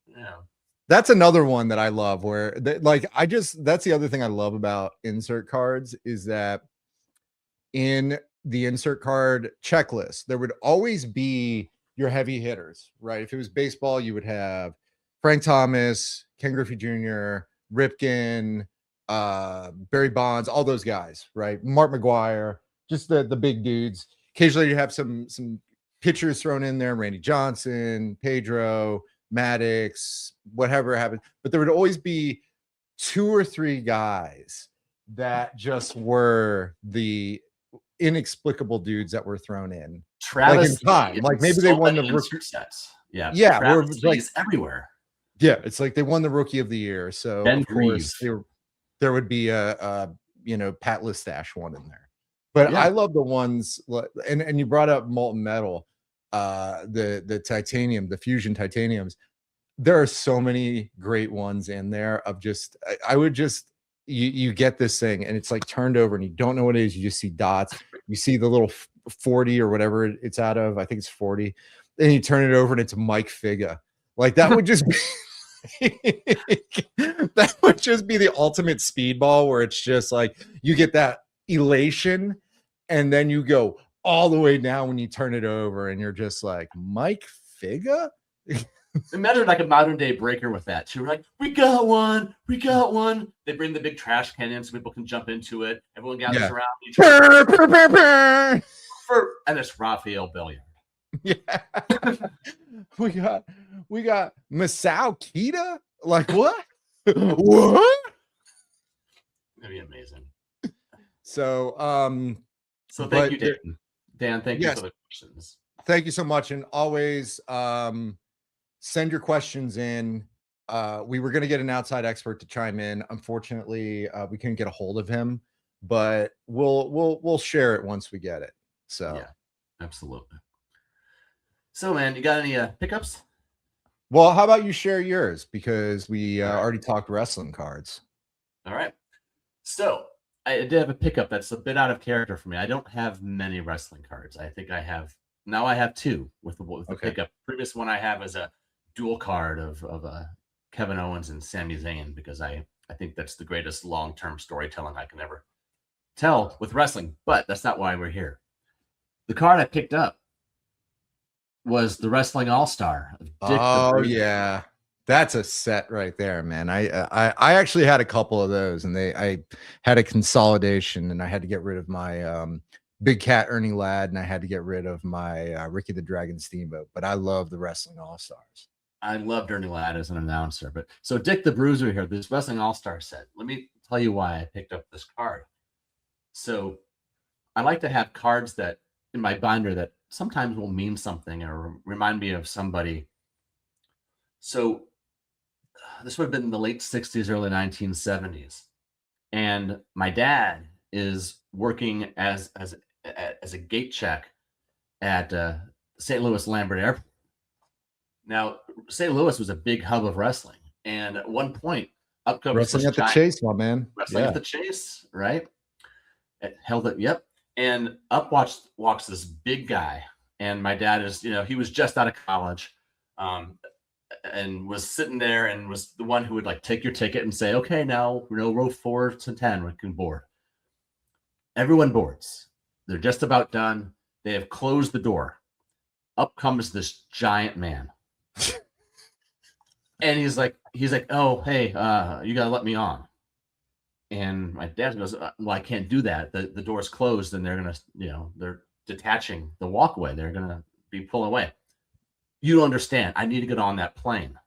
Yeah. That's another one that I love, where that's the other thing I love about insert cards, is that in the insert card checklist, there would always be your heavy hitters, right? If it was baseball, you would have Frank Thomas, Ken Griffey Jr., Ripken, Barry Bonds, all those guys, right? Mark McGuire, just the big dudes. Occasionally you have some pitchers thrown in there, Randy Johnson, Pedro, Maddox, whatever happened, but there would always be 2 or 3 guys that just were the inexplicable dudes that were thrown in. Travis, like maybe they won the rookie sets. Yeah, Travis like everywhere. Yeah, it's like they won the rookie of the year. So Ben of course there would be a Pat Listash one in there. But I love the ones, and you brought up molten metal. the titanium, the fusion titaniums. There are so many great ones in there of just I would just you get this thing and it's like turned over and you don't know what it is. You just see dots. You see the little 40 or whatever it's out of. I think it's 40. Then you turn it over and it's Mike Figa. Like that would just be that would just be the ultimate speedball where it's just like you get that elation and then you go all the way down when you turn it over and you're just like Mike Figa. Imagine like a modern day breaker with that. So we're like, we got one. They bring the big trash can in so people can jump into it. Everyone gathers around each other. And it's Raphael Billiard. Yeah. we got Masao Kita. Like what? What? That'd be amazing. So thank you, Dan. Dan, thank you for the questions. Thank you so much. And always send your questions in. We were going to get an outside expert to chime in. Unfortunately, we couldn't get a hold of him, but we'll share it once we get it. So yeah, absolutely. So, man, you got any pickups? Well, how about you share yours? Because we already talked wrestling cards. All right. So I did have a pickup that's a bit out of character for me. I don't have many wrestling cards. I think I have 2 with the pickup. Previous one I have is a dual card of Kevin Owens and Sami Zayn because I think that's the greatest long-term storytelling I can ever tell with wrestling. But that's not why we're here. The card I picked up was the Wrestling All-Star of Dick the Bruiser. Yeah. That's a set right there, man. I actually had a couple of those and I had a consolidation and I had to get rid of my Big Cat Ernie Ladd and I had to get rid of my Ricky the Dragon Steamboat, but I love the Wrestling All-Stars. I loved Ernie Ladd as an announcer, but so Dick the Bruiser here, this Wrestling All-Star set. Let me tell you why I picked up this card. So I like to have cards that in my binder that sometimes will mean something or remind me of somebody. So this would have been in the late 60s, early 1970s. And my dad is working as a gate check at St. Louis Lambert Airport. Now, St. Louis was a big hub of wrestling. And at one point, up comes Wrestling at the Chase, my man. Wrestling at the Chase, right? It held it, yep. And up walks this big guy. And my dad is, he was just out of college. And was sitting there and was the one who would like take your ticket and say, okay, now row 4 to 10, we can board. Everyone boards. They're just about done. They have closed the door. Up comes this giant man. And he's like, oh, hey, you gotta let me on. And my dad goes, well, I can't do that. The door's closed and they're gonna, they're detaching the walkway. They're gonna be pulling away. You don't understand. I need to get on that plane.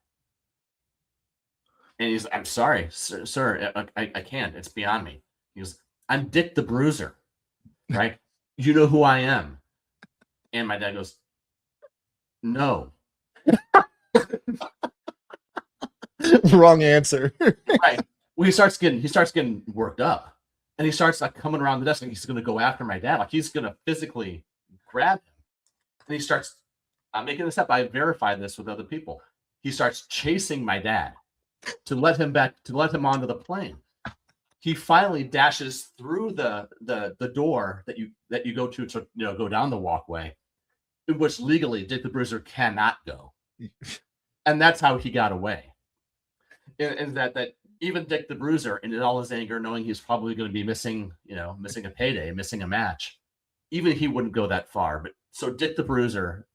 And he's like, I'm sorry, sir, I can't. It's beyond me. He goes, I'm Dick the Bruiser, right? You know who I am. And my dad goes, no. Wrong answer. Right. Well, he starts getting worked up. And he starts like coming around the desk and he's going to go after my dad. Like he's going to physically grab him. And he starts, I'm making this up. I verified this with other people. He starts chasing my dad to let him onto the plane. He finally dashes through the door that you go to go down the walkway, in which legally Dick the Bruiser cannot go. And that's how he got away. And that even Dick the Bruiser, in all his anger, knowing he's probably going to be missing a payday, missing a match, even he wouldn't go that far. But so Dick the Bruiser,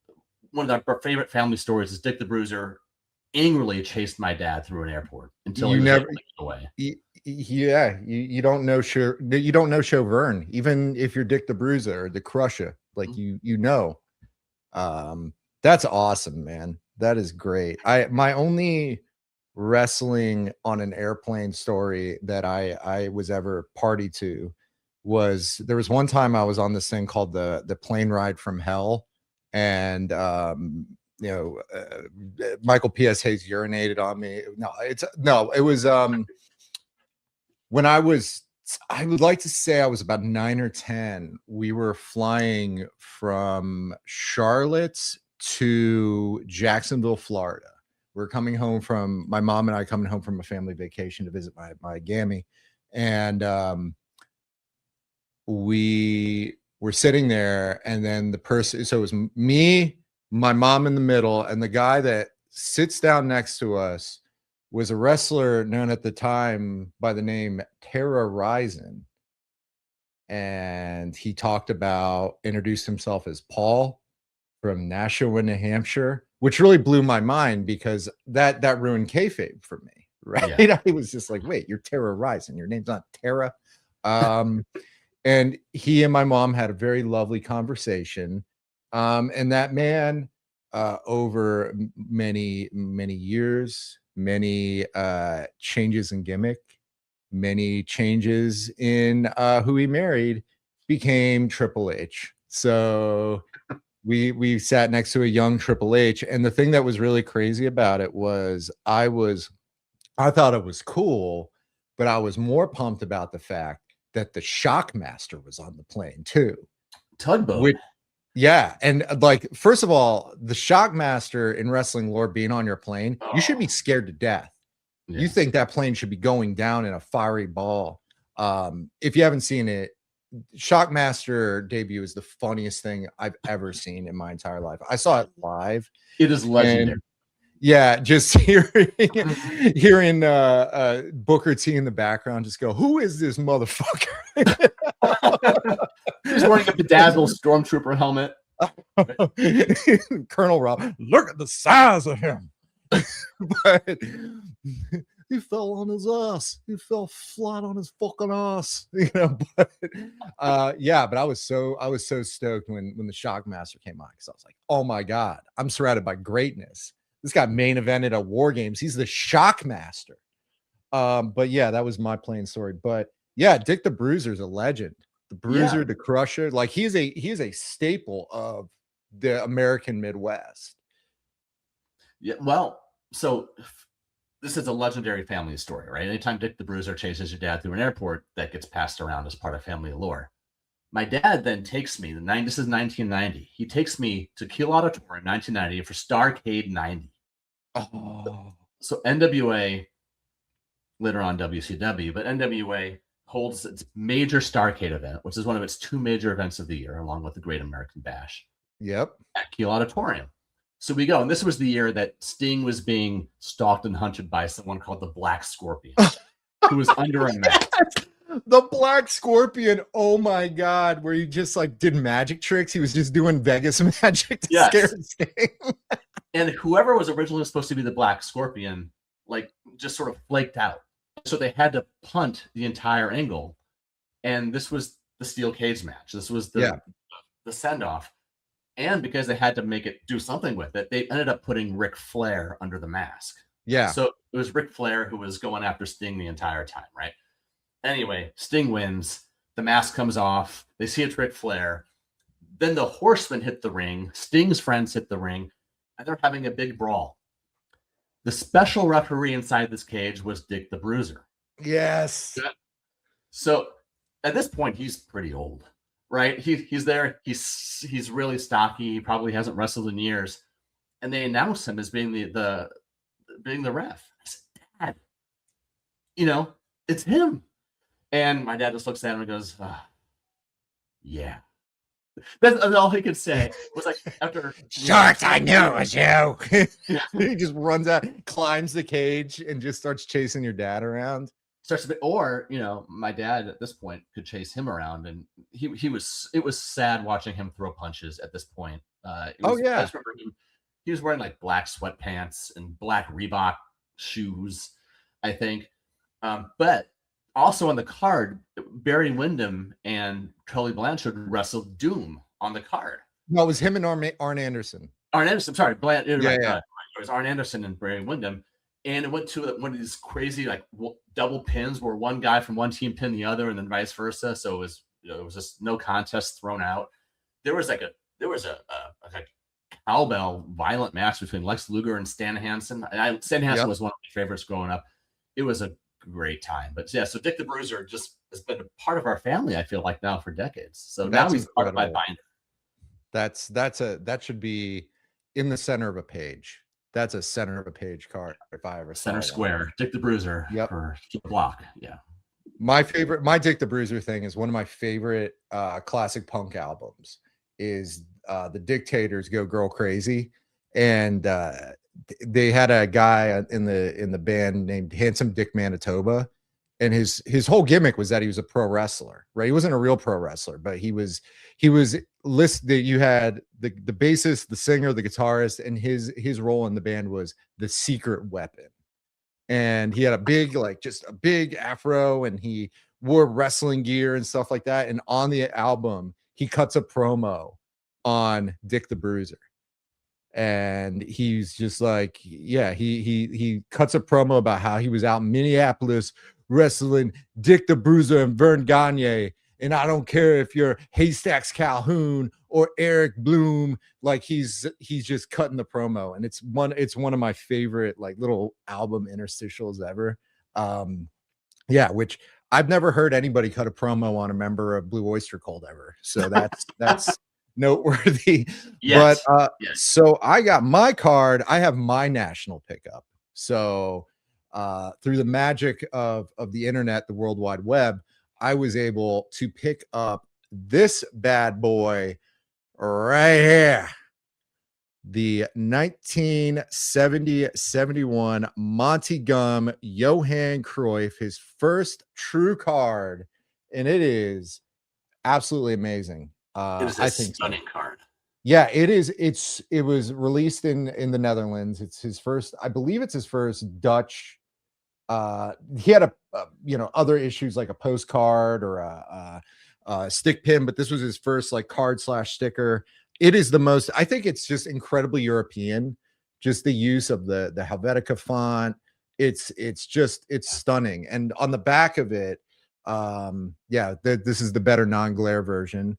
one of our favorite family stories is Dick the Bruiser angrily chased my dad through an airport until he was able to get away. You don't know Chauvin, even if you're Dick the Bruiser or the Crusher, like that's awesome, man. That is great. My only wrestling on an airplane story that I was ever party to was there was one time I was on this thing called the plane ride from hell, and Michael P.S. Hayes urinated on me. It was when I would like to say I was about 9 or 10. We were flying from Charlotte to Jacksonville, Florida. We're coming home from my mom and I coming home from a family vacation to visit my gammy, and we were sitting there, and then the person, so it was me, my mom in the middle, and the guy that sits down next to us was a wrestler known at the time by the name Terra Ryzen. And he introduced himself as Paul from Nashua, New Hampshire, which really blew my mind because that ruined kayfabe for me, right? Yeah. I was just like, wait, you're Terra Ryzen. Your name's not Terra. And he and my mom had a very lovely conversation. And that man, over many, many years, many changes in gimmick, many changes in who he married, became Triple H. So we sat next to a young Triple H. And the thing that was really crazy about it was I thought it was cool, but I was more pumped about the fact that the Shockmaster was on the plane too. Tugboat. Yeah. And like, first of all, the Shockmaster in wrestling lore being on your plane, you should be scared to death. Yeah. You think that plane should be going down in a fiery ball. If you haven't seen it, Shockmaster debut is the funniest thing I've ever seen in my entire life. I saw it live. It is legendary. Yeah, just hearing Booker T in the background just go, who is this motherfucker? He's wearing a bedazzled stormtrooper helmet. Colonel Rob, look at the size of him. But he fell on his ass. He fell flat on his fucking ass. But I was so stoked when the Shockmaster came on, because I was like, oh my God, I'm surrounded by greatness. This got main evented at War Games. He's the Shockmaster. But yeah, that was my plain story. But yeah, Dick the Bruiser is a legend. The Bruiser, the Crusher, like he is a staple of the American Midwest. Yeah, well, so this is a legendary family story, right? Anytime Dick the Bruiser chases your dad through an airport, that gets passed around as part of family lore. My dad then takes me, this is 1990. He takes me to Kiel Auditorium 1990 for Starrcade 90. Oh. So NWA, later on WCW, but NWA holds its major Starrcade event, which is one of its two major events of the year, along with the Great American Bash. Yep. At Kiel Auditorium. So we go, and this was the year that Sting was being stalked and hunted by someone called the Black Scorpion, who was under a mask. The Black Scorpion, oh my God, where he just like did magic tricks. He was just doing Vegas magic to scare Sting. And whoever was originally supposed to be the Black Scorpion, like, just sort of flaked out. So they had to punt the entire angle. And this was the steel cage match. This was the send-off. And because they had to do something with it, they ended up putting Ric Flair under the mask. Yeah. So it was Ric Flair who was going after Sting the entire time, right? Anyway, Sting wins. The mask comes off. They see it's Ric Flair. Then the Horsemen hit the ring. Sting's friends hit the ring. And they're having a big brawl. The special referee inside this cage was Dick the Bruiser. Yes. So at this point, he's pretty old, right? He's there. He's really stocky. He probably hasn't wrestled in years. And they announce him as being the ref. I said, Dad, it's him. And my dad just looks at him and goes, yeah. That's all he could say. Was like, after Sharks, I knew it was you. He just runs out, climbs the cage, and just starts chasing your dad around. My dad at this point could chase him around, and it was sad watching him throw punches at this point. I just remember he was wearing like black sweatpants and black Reebok shoes, I think. But also on the card, Barry Windham and Tully Blanchard wrestled Doom on the card. No, it was him and Arn Anderson. Arn Anderson, sorry. It was Arn Anderson and Barry Windham. And it went to one of these crazy like double pins where one guy from one team pinned the other and then vice versa. So it was just no contest thrown out. There was a cowbell violent match between Lex Luger and Stan Hansen. And Stan Hansen was one of my favorites growing up. It was a great time. But yeah, so Dick the Bruiser just has been a part of our family, I feel like, now for decades. So now he's part of my binder. That should be in the center of a page. That's a center of a page card if I ever saw Center one. square. Dick the Bruiser. Yep. For the block. Yeah. My Dick the Bruiser thing is one of my favorite classic punk albums is the Dictators Go Girl Crazy. And they had a guy in the band named Handsome Dick Manitoba. And his whole gimmick was that he was a pro wrestler, right? He wasn't a real pro wrestler, but he was listed. You had the bassist, the singer, the guitarist, and his role in the band was the secret weapon. And he had a big, just a big afro, and he wore wrestling gear and stuff like that. And on the album, he cuts a promo on Dick the Bruiser. And he's just like, yeah, he cuts a promo about how he was out in Minneapolis wrestling Dick the Bruiser and Vern Gagne. And I don't care if you're Haystacks Calhoun or Eric Bloom, like he's just cutting the promo. And it's one of my favorite like little album interstitials ever. Yeah, which I've never heard anybody cut a promo on a member of Blue Oyster Cult ever. So that's noteworthy. Yes. But Yes. so I got my card. I have my national pickup. So through the magic of the internet, the World Wide Web, I was able to pick up this bad boy right here. The 1970-71 Monty Gum Johan Cruyff, his first true card, and it is absolutely amazing. It is I a think stunning card. Yeah, it is. It was released in the Netherlands. It's his first, I believe it's his first Dutch. He had other issues like a postcard or a stick pin, but this was his first like card/sticker. It is the most, I think it's just incredibly European, just the use of the Helvetica font. It's stunning. And on the back of it, this is the better non-glare version,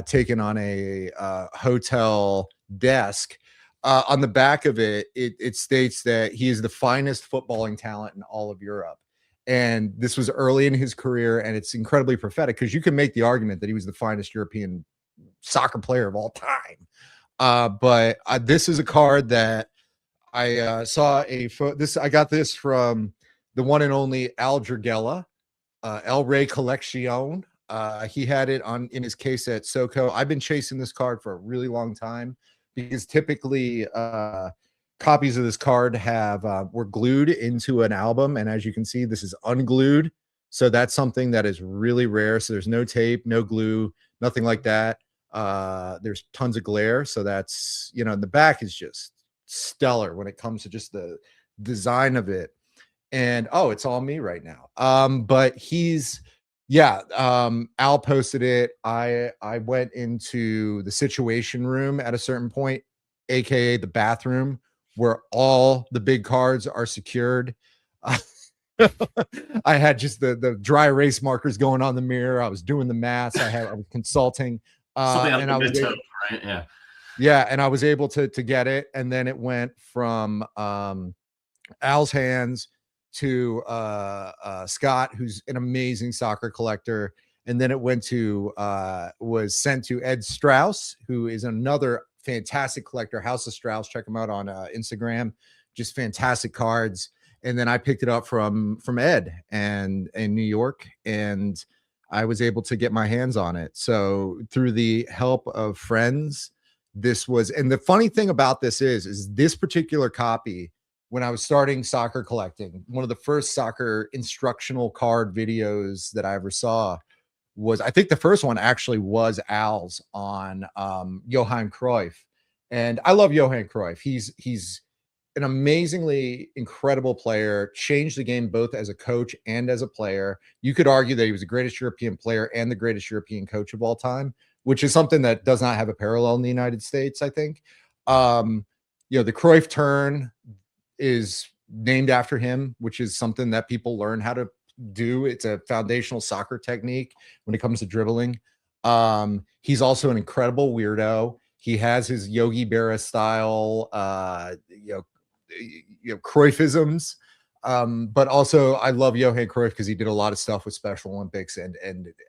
taken on a hotel desk. On the back of it, it states that he is the finest footballing talent in all of Europe. And this was early in his career, and it's incredibly prophetic because you can make the argument that he was the finest European soccer player of all time. But this is a card that I saw I got this from the one and only Al Dragella, El Rey Collection. He had it in his case at SoCo. I've been chasing this card for a really long time because typically copies of this card were glued into an album, and as you can see, this is unglued. So that's something that is really rare. So there's no tape, no glue, nothing like that. There's tons of glare. So that's, the back is just stellar when it comes to just the design of it. And it's all me right now. But Al posted it. I went into the Situation Room at a certain point, aka the bathroom, where all the big cards are secured. I had just the dry erase markers going on the mirror. I was doing the math. I was consulting. And I was able, right? Yeah, and I was able to get it. And then it went from Al's hands to Scott, who's an amazing soccer collector. And then it was sent to Ed Strauss, who is another fantastic collector, House of Strauss. Check him out on Instagram. Just fantastic cards. And then I picked it up from Ed and in New York, and I was able to get my hands on it. So through the help of friends, and the funny thing about this is this particular copy, when I was starting soccer collecting, one of the first soccer instructional card videos that I ever saw I think the first one actually was Al's on Johan Cruyff. And I love Johan Cruyff. He's an amazingly incredible player, changed the game both as a coach and as a player. You could argue that he was the greatest European player and the greatest European coach of all time, which is something that does not have a parallel in the United States, I think. The Cruyff turn is named after him, which is something that people learn how to do. It's a foundational soccer technique when it comes to dribbling. He's also an incredible weirdo. He has his Yogi Berra style, Cruyffisms. But also I love Johan Cruyff because he did a lot of stuff with Special Olympics and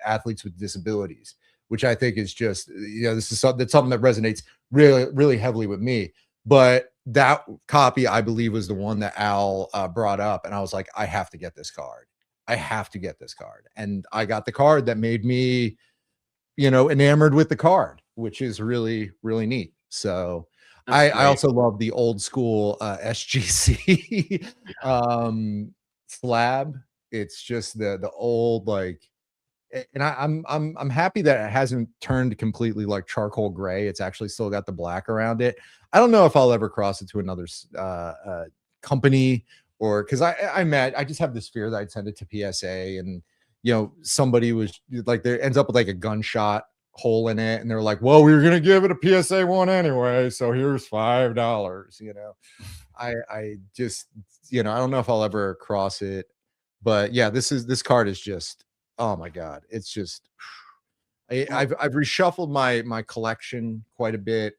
athletes with disabilities, which I think is just, this is something that resonates really, really heavily with me. But that copy, I believe, was the one that Al brought up, and I was like, I have to get this card. I have to get this card, and I got the card that made me, enamored with the card, which is really, really neat. So I also love the old school SGC slab. It's just the old, like, and I'm happy that it hasn't turned completely like charcoal gray. It's actually still got the black around it. I don't know if I'll ever cross it to another company, or because I just have this fear that I'd send it to PSA, and somebody was like, there ends up with like a gunshot hole in it, and they're like, well, we were gonna give it a PSA one anyway, so here's $5. I just, I don't know if I'll ever cross it, but yeah, this card is just, oh my god, it's just, I've reshuffled my collection quite a bit,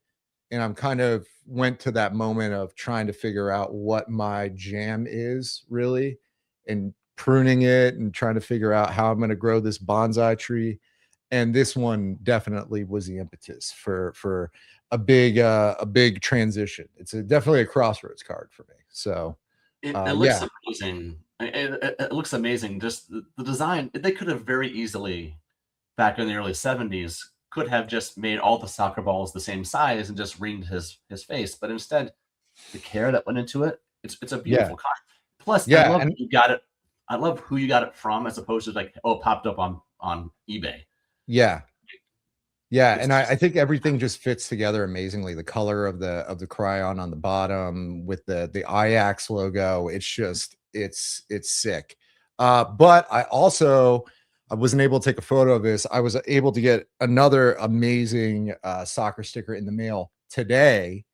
and I'm kind of went to that moment of trying to figure out what my jam is really, and pruning it and trying to figure out how I'm going to grow this bonsai tree. And this one definitely was the impetus for a big transition. It's definitely a crossroads card for me. So it looks amazing. It looks amazing. Just the design. They could have very easily, back in the early 70s, could have just made all the soccer balls the same size and just ringed his face. But instead, the care that went into it, it's a beautiful card. Plus, I love you got it. I love who you got it from, as opposed to like, oh, it popped up on eBay. Yeah. And I think everything just fits together amazingly. The color of the Cryon on the bottom with the Ajax logo, it's just, it's sick. But I wasn't able to take a photo of this. I was able to get another amazing soccer sticker in the mail today,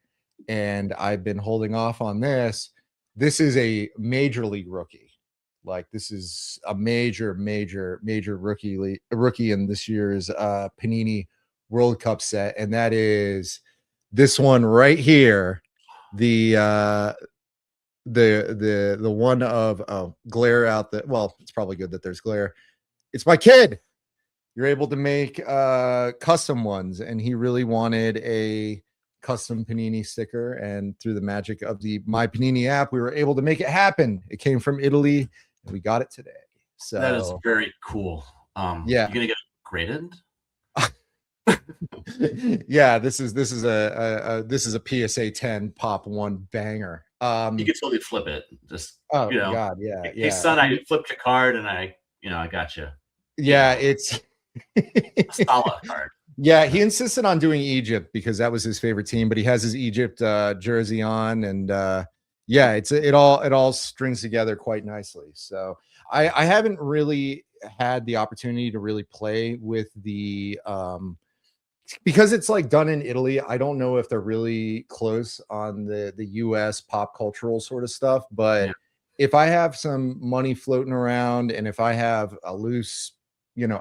and I've been holding off on this. This is a major league rookie. Like, this is a major rookie in this year's Panini World Cup set, and that is this one right here. The one of glare out the, well, it's probably good that there's glare. It's my kid. You're able to make custom ones, and he really wanted a custom Panini sticker, and through the magic of the My Panini app, we were able to make it happen. It came from Italy, and we got it today. So that is very cool. Yeah, you're gonna get it graded. Yeah, this is a PSA 10 pop one banger. You could totally flip it. Just, God, yeah. Hey son, I flipped your card, and I got you. Yeah, it's a solid card. Yeah, he insisted on doing Egypt because that was his favorite team, but he has his Egypt jersey on, and yeah, it all strings together quite nicely. So I haven't really had the opportunity to really play with the because it's like done in Italy. I don't know if they're really close on the US pop cultural sort of stuff, but if I have some money floating around, and if I have a loose,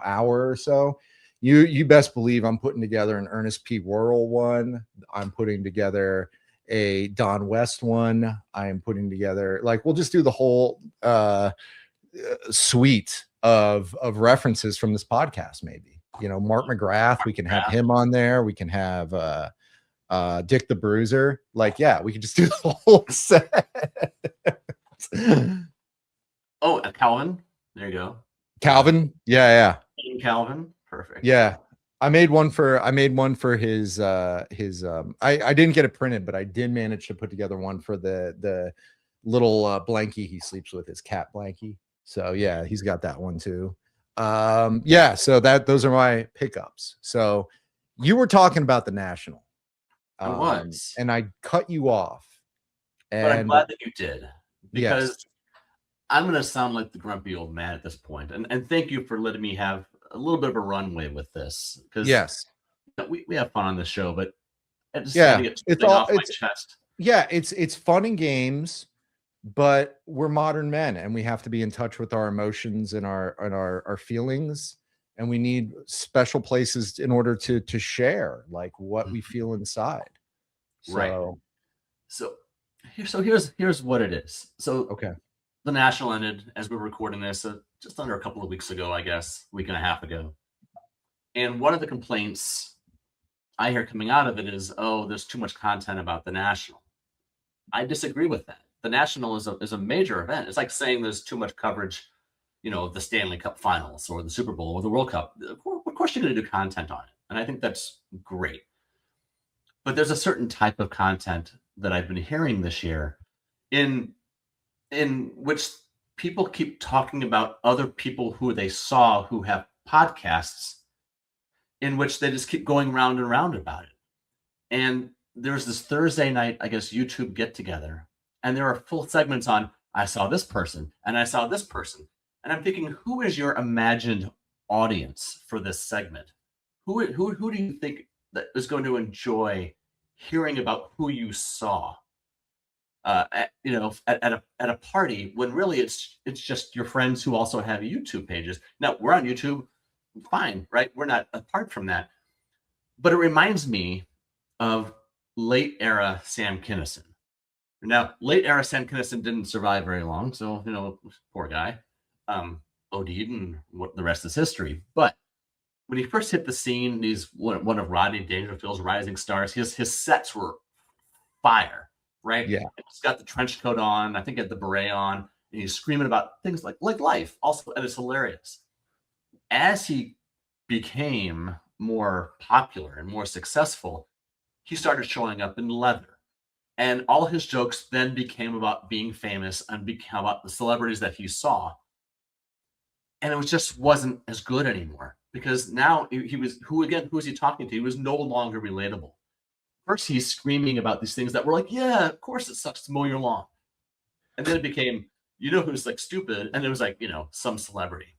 hour or so, you best believe I'm putting together an Ernest P. Worrell one. I'm putting together a Don West one. I am putting together, like, we'll just do the whole suite of references from this podcast. Maybe, Mark McGrath, we can have him on there. We can have Dick the Bruiser. Like, yeah, we can just do the whole set. Oh, Calvin. There you go. Calvin. Yeah. Calvin. Perfect. Yeah. I made one for his I didn't get it printed, but I did manage to put together one for the little blankie he sleeps with, his cat blankie. So yeah, he's got that one too. Yeah, so those are my pickups. So you were talking about the National. I was. And I cut you off. But I'm glad that you did, because I'm going to sound like the grumpy old man at this point. And thank you for letting me have a little bit of a runway with this, because we have fun on this show, but I just had to get something off my chest. Yeah, it's fun and games, but we're modern men, and we have to be in touch with our emotions and our feelings, and we need special places in order to share like what we feel inside. Right. So here's what it is. So the National ended as we were recording this just under a couple of weeks ago, I guess, week and a half ago. And one of the complaints I hear coming out of it is, oh, there's too much content about the National. I disagree with that. The National is a major event. It's like saying there's too much coverage, of the Stanley Cup Finals or the Super Bowl or the World Cup. Of course, you're going to do content on it, and I think that's great. But there's a certain type of content that I've been hearing this year, in which people keep talking about other people who they saw who have podcasts, in which they just keep going round and round about it. And there's this Thursday night, I guess, YouTube get together, and there are full segments on, I saw this person and I saw this person. And I'm thinking, who is your imagined audience for this segment? Who do you think that is going to enjoy hearing about who you saw? At a party, when really it's just your friends who also have YouTube pages. Now, we're on YouTube, fine, right? We're not apart from that. But it reminds me of late era Sam Kinison. Now, late era Sam Kinison didn't survive very long, so poor guy, OD'd, and what the rest is history. But when he first hit the scene, he's one of Rodney Dangerfield's rising stars. His sets were fire, right? Yeah. He's got the trench coat on, I think he had the beret on, and he's screaming about things like life, also, and it's hilarious. As he became more popular and more successful, he started showing up in leather. And all his jokes then became about being famous and became about the celebrities that he saw. And it just wasn't as good anymore, because now who was he talking to? He was no longer relatable. First, he's screaming about these things that were like, yeah, of course it sucks to mow your lawn. And then it became, who's like stupid? And it was like, some celebrity.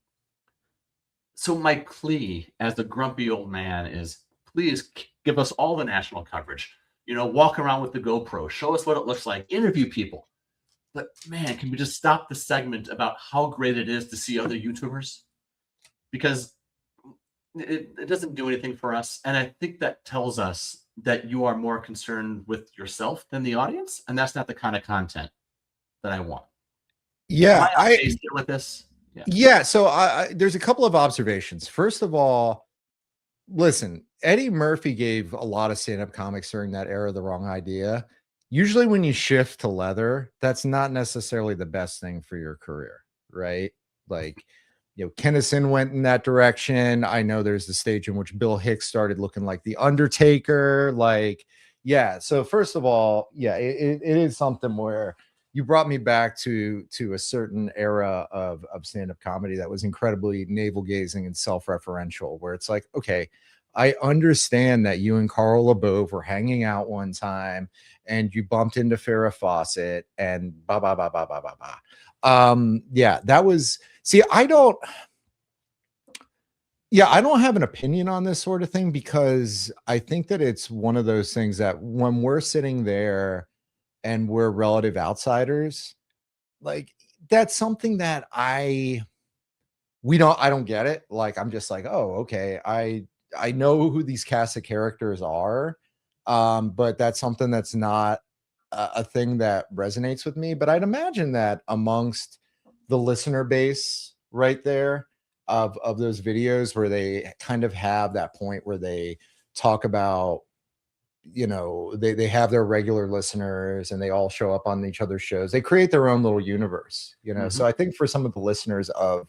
So my plea as the grumpy old man is, please give us all the national coverage. Walk around with the GoPro, show us what it looks like, interview people. But man, can we just stop the segment about how great it is to see other YouTubers? Because it doesn't do anything for us. And I think that tells us that you are more concerned with yourself than the audience. And that's not the kind of content that I want. Yeah. I with this. Yeah. So there's a couple of observations. First of all, listen, Eddie Murphy gave a lot of stand-up comics during that era the wrong idea. Usually when you shift to leather, that's not necessarily the best thing for your career, right? Like, Kinison went in that direction. I know there's the stage in which Bill Hicks started looking like the Undertaker. Like, yeah. So first of all, yeah, it is something where you brought me back to a certain era of stand-up comedy that was incredibly navel-gazing and self-referential, where it's like, okay, I understand that you and Carl LeBove were hanging out one time and you bumped into Farrah Fawcett and blah, blah, blah, blah, blah, blah, blah. Yeah, that was, see, I don't have an opinion on this sort of thing, because I think that it's one of those things that when we're sitting there and we're relative outsiders, like, that's something that I don't get it. Like, I'm just like, oh, okay. I know who these cast of characters are. But that's something that's not a thing that resonates with me. But I'd imagine that amongst the listener base right there of those videos, where they kind of have that point where they talk about, they have their regular listeners and they all show up on each other's shows. They create their own little universe, Mm-hmm. So I think for some of the listeners of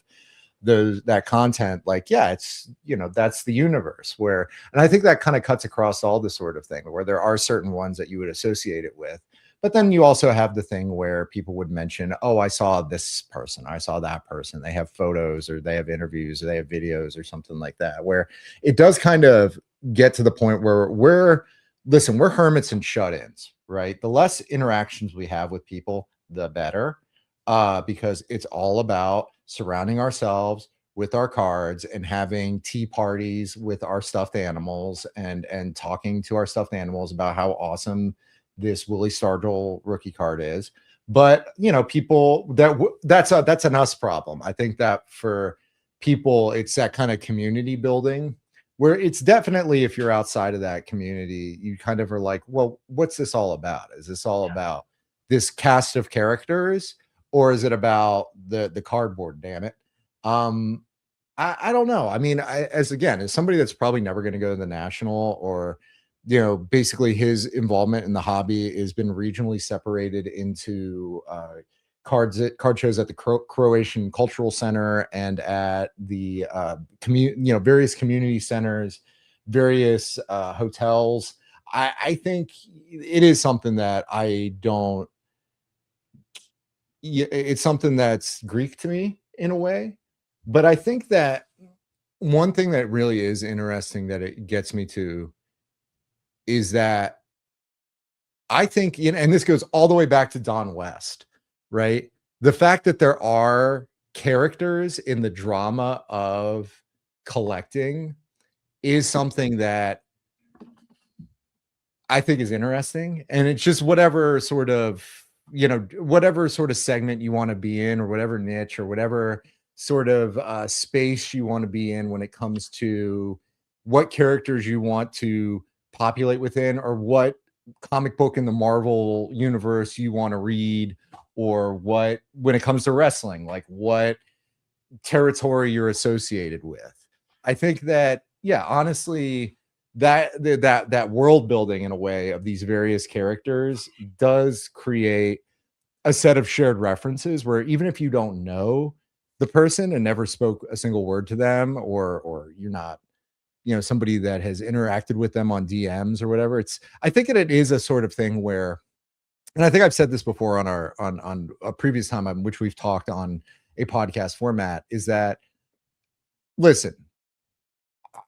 that content, like, yeah, it's, that's the universe where, and I think that kind of cuts across all the sort of thing, where there are certain ones that you would associate it with. But then you also have the thing where people would mention, oh, I saw this person, I saw that person. They have photos, or they have interviews, or they have videos, or something like that, where it does kind of get to the point where we're hermits and shut-ins, right? The less interactions we have with people, the better, because it's all about surrounding ourselves with our cards and having tea parties with our stuffed animals and talking to our stuffed animals about how awesome this Willie Stargell rookie card is. But people that's an us problem. I think that for people, it's that kind of community building where it's definitely, if you're outside of that community, you kind of are like, well, what's this all about? Is this all about this cast of characters, or is it about the cardboard? Damn it. I don't know. I mean, as somebody that's probably never going to go to the National, or basically his involvement in the hobby has been regionally separated into card shows at the Croatian Cultural Center and at the various community centers, various hotels. I think it is something that it's something that's Greek to me in a way. But I think that one thing that really is interesting that it gets me to is that I think, and this goes all the way back to Don West, right? The fact that there are characters in the drama of collecting is something that I think is interesting. And it's just whatever sort of segment you want to be in, or whatever niche, or whatever sort of space you want to be in when it comes to what characters you want to populate within, or what comic book in the Marvel universe you want to read, or when it comes to wrestling, like what territory you're associated with. I think that, honestly, that world building in a way of these various characters does create a set of shared references where even if you don't know the person and never spoke a single word to them, or you're not, somebody that has interacted with them on DMs or whatever, I think that it is a sort of thing where, and I think I've said this before on a previous time on which we've talked on a podcast format, is that, listen,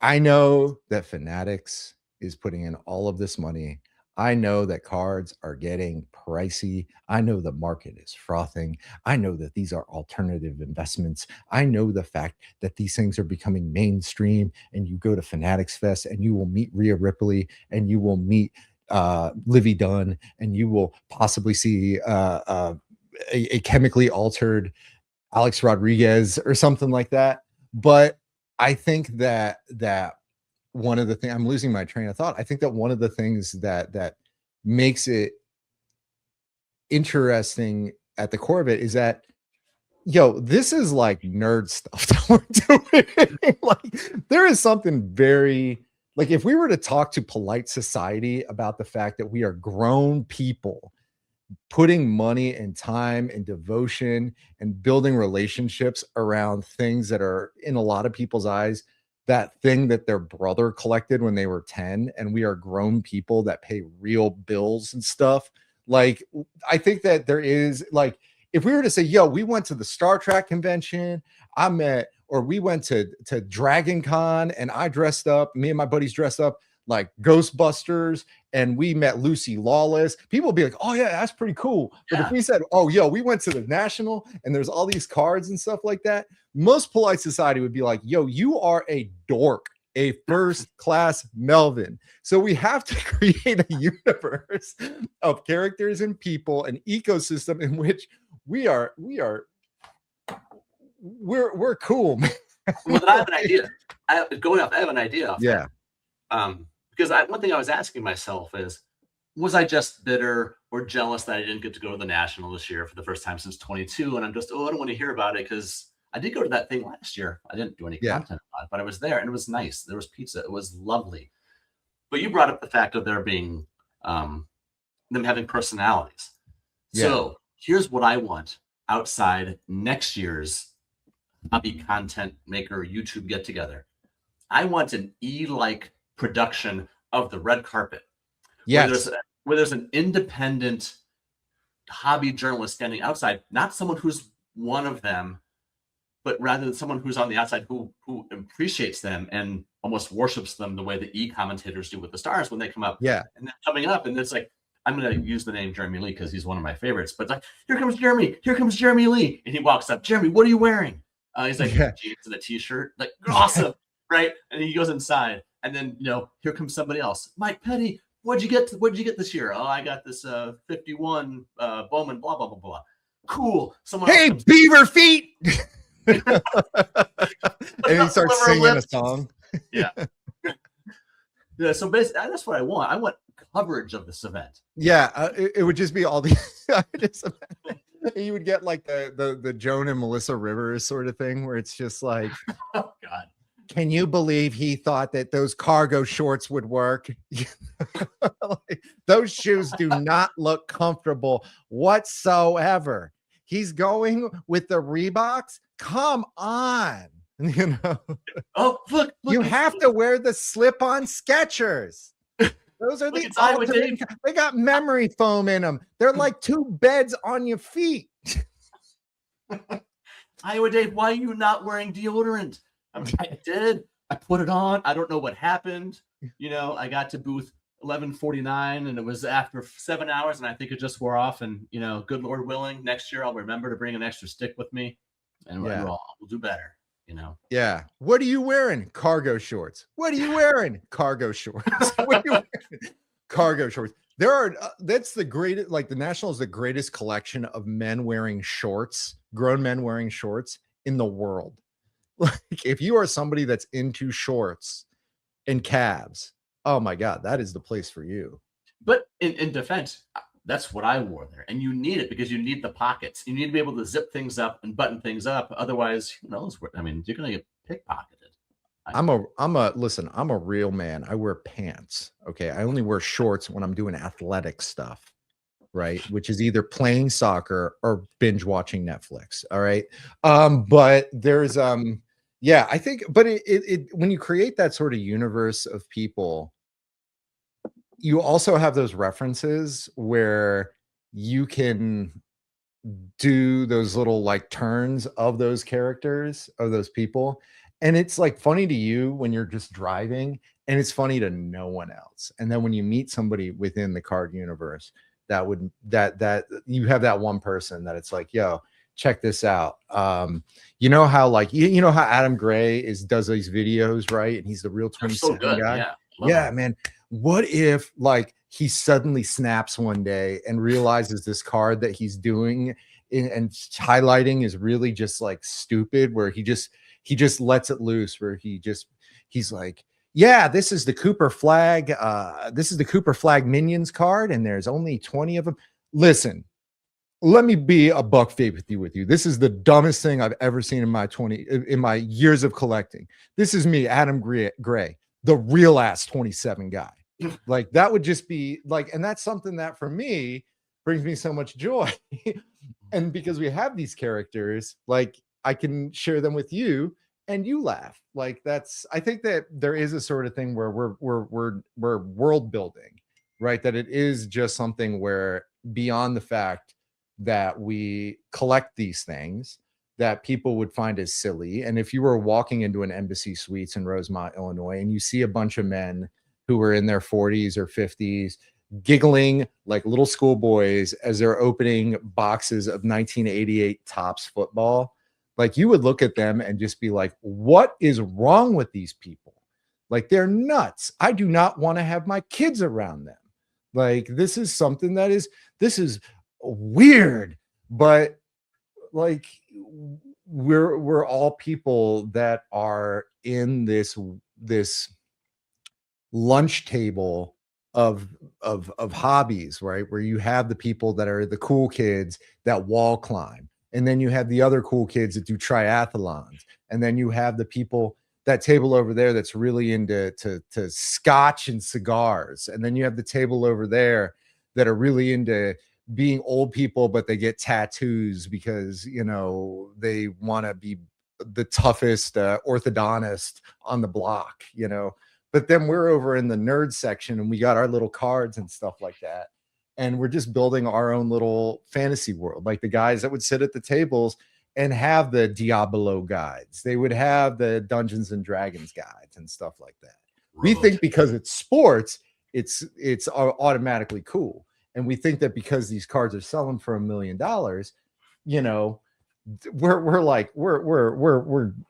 I know that Fanatics is putting in all of this money. I know that cards are getting pricey. I know the market is frothing. I know that these are alternative investments. I know the fact that these things are becoming mainstream, and you go to Fanatics Fest and you will meet Rhea Ripley, and you will meet Livy Dunn, and you will possibly see a chemically altered Alex Rodriguez or something like that. But I think that one of the things, I'm losing my train of thought. I think that one of the things that makes interesting at the core of it is that, this is like nerd stuff that we're doing. Like, there is something very, like, if we were to talk to polite society about the fact that we are grown people putting money and time and devotion and building relationships around things that are, in a lot of people's eyes, that thing that their brother collected when they were 10, and we are grown people that pay real bills and stuff. Like, I think that there is, like, if we were to say, we went to the Star Trek convention, we went to Dragon Con, and I dressed up, me and my buddies dressed up like Ghostbusters, and we met Lucy Lawless, people would be like, oh yeah, that's pretty cool. But if we said, we went to the National and there's all these cards and stuff like that, most polite society would be like, you are a dork, a first class Melvin. So we have to create a universe of characters and people, an ecosystem in which we're cool. Well, I have an idea. I have an idea. Yeah. Because one thing I was asking myself is, was I just bitter or jealous that I didn't get to go to the National this year for the first time since 22? And I'm just, I don't want to hear about it, because I did go to that thing last year. I didn't do any content on it, but I was there and it was nice. There was pizza. It was lovely. But you brought up the fact of there being them having personalities. Yeah. So here's what I want outside next year's hobby content maker YouTube get together. I want an E-like production of the red carpet. Yes. Where there's an independent hobby journalist standing outside, not someone who's one of them, but rather someone who's on the outside who appreciates them and almost worships them the way the E-commentators do with the stars when they come up. Yeah. And they're coming up, and it's like, I'm going to use the name Jeremy Lee because he's one of my favorites, but it's like, here comes Jeremy Lee. And he walks up, Jeremy, what are you wearing? He's like, jeans and a t-shirt, like, awesome. Right. And he goes inside, and then, here comes somebody else. Mike Petty, what'd you get this year? Oh, I got this 51 Bowman, blah, blah, blah, blah. Cool. Hey, beaver feet. And he starts singing a song. Yeah. Yeah. So basically, that's what I want. I want coverage of this event. Yeah. It would just be all the you would get like the Joan and Melissa Rivers sort of thing, where it's just like, oh God. Can you believe he thought that those cargo shorts would work? Like, those shoes do not look comfortable whatsoever. He's going with the Reeboks. Come on. You know, Oh, look, you have to wear the slip-on Skechers. Those are the ultimate. They got memory foam in them. They're like 2 beds on your feet. Iowa Dave, why are you not wearing deodorant? I did. I put it on. I don't know what happened. You know, I got to booth 1149 and it was after 7 hours and I think it just wore off. And, you know, good Lord willing, next year I'll remember to bring an extra stick with me and we'll do better, you know? Yeah. What are you wearing? Cargo shorts. What are you wearing? Cargo shorts. What are you wearing? Cargo shorts. There are, that's the greatest, like the National is the greatest collection of men wearing shorts, grown men wearing shorts in the world. Like if you are somebody that's into shorts and calves, oh my God, that is the place for you. But in defense, that's what I wore there. And you need it because you need the pockets. You need to be able to zip things up and button things up. Otherwise, who knows? I mean, you're going to get pickpocketed. I'm a real man. I wear pants. Okay. I only wear shorts when I'm doing athletic stuff, right? Which is either playing soccer or binge watching Netflix. All right. But there's, yeah, I think, but it when you create that sort of universe of people, you also have those references where you can do those little like turns of those characters, of those people. And it's like funny to you when you're just driving, and it's funny to no one else. And then when you meet somebody within the card universe, that you have that one person that it's like, yo, check this out. You know how like you know how Adam Gray does these videos, right? And he's the real 27 guy. Yeah, man. What if like he suddenly snaps one day and realizes this card that he's doing and highlighting is really just like stupid, where he just lets it loose, where he's like, yeah, this is the Cooper flag. This is the Cooper flag minions card, and there's only 20 of them. Listen, let me be a buck fifty with you. This is the dumbest thing I've ever seen in my years of collecting. This is me, Adam Gray, the real ass 27 guy. Like that would just be like, and that's something that for me brings me so much joy. And because we have these characters, like I can share them with you and you laugh. Like I think that there is a sort of thing where we're world building, right? That it is just something where beyond the fact that we collect these things that people would find as silly. And if you were walking into an Embassy Suites in Rosemont, Illinois, and you see a bunch of men who were in their 40s or 50s giggling like little schoolboys as they're opening boxes of 1988 Topps football, like you would look at them and just be like, what is wrong with these people? Like they're nuts. I do not want to have my kids around them. Like this is something this is weird, but like we're all people that are in this lunch table of hobbies, right? Where you have the people that are the cool kids that wall climb, and then you have the other cool kids that do triathlons, and then you have the people, that table over there that's really into to scotch and cigars, and then you have the table over there that are really into being old people, but they get tattoos because you know they want to be the toughest orthodontist on the block, you know. But then we're over in the nerd section and we got our little cards and stuff like that. And we're just building our own little fantasy world. Like the guys that would sit at the tables and have the Diablo guides. They would have the Dungeons and Dragons guides and stuff like that. We think because it's sports, it's automatically cool. And we think that because these cards are selling for $1 million, you know, we're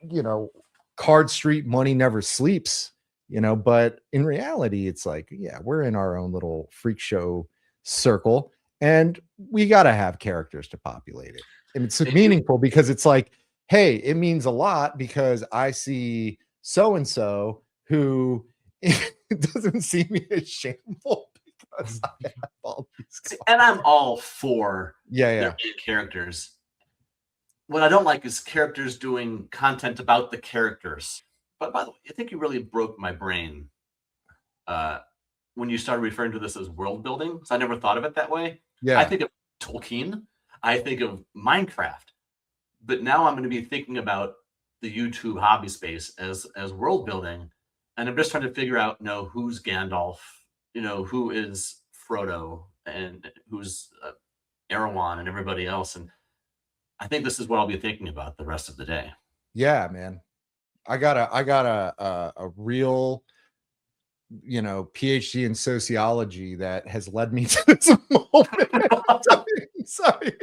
you know, Card Street money never sleeps. You know, but in reality, it's like, yeah, we're in our own little freak show circle and we got to have characters to populate it. And it's meaningful because it's like, hey, it means a lot because I see so-and-so who doesn't see me as shameful because I have all these cards. And I'm all for their characters. What I don't like is characters doing content about the characters. But by the way, I think you really broke my brain when you started referring to this as world building. So I never thought of it that way. Yeah. I think of Tolkien. I think of Minecraft. But now I'm going to be thinking about the YouTube hobby space as world building. And I'm just trying to figure out, who's Gandalf, who is Frodo, and who's Erewhon and everybody else. And I think this is what I'll be thinking about the rest of the day. Yeah, man. I got a real, PhD in sociology that has led me to this moment. Sorry.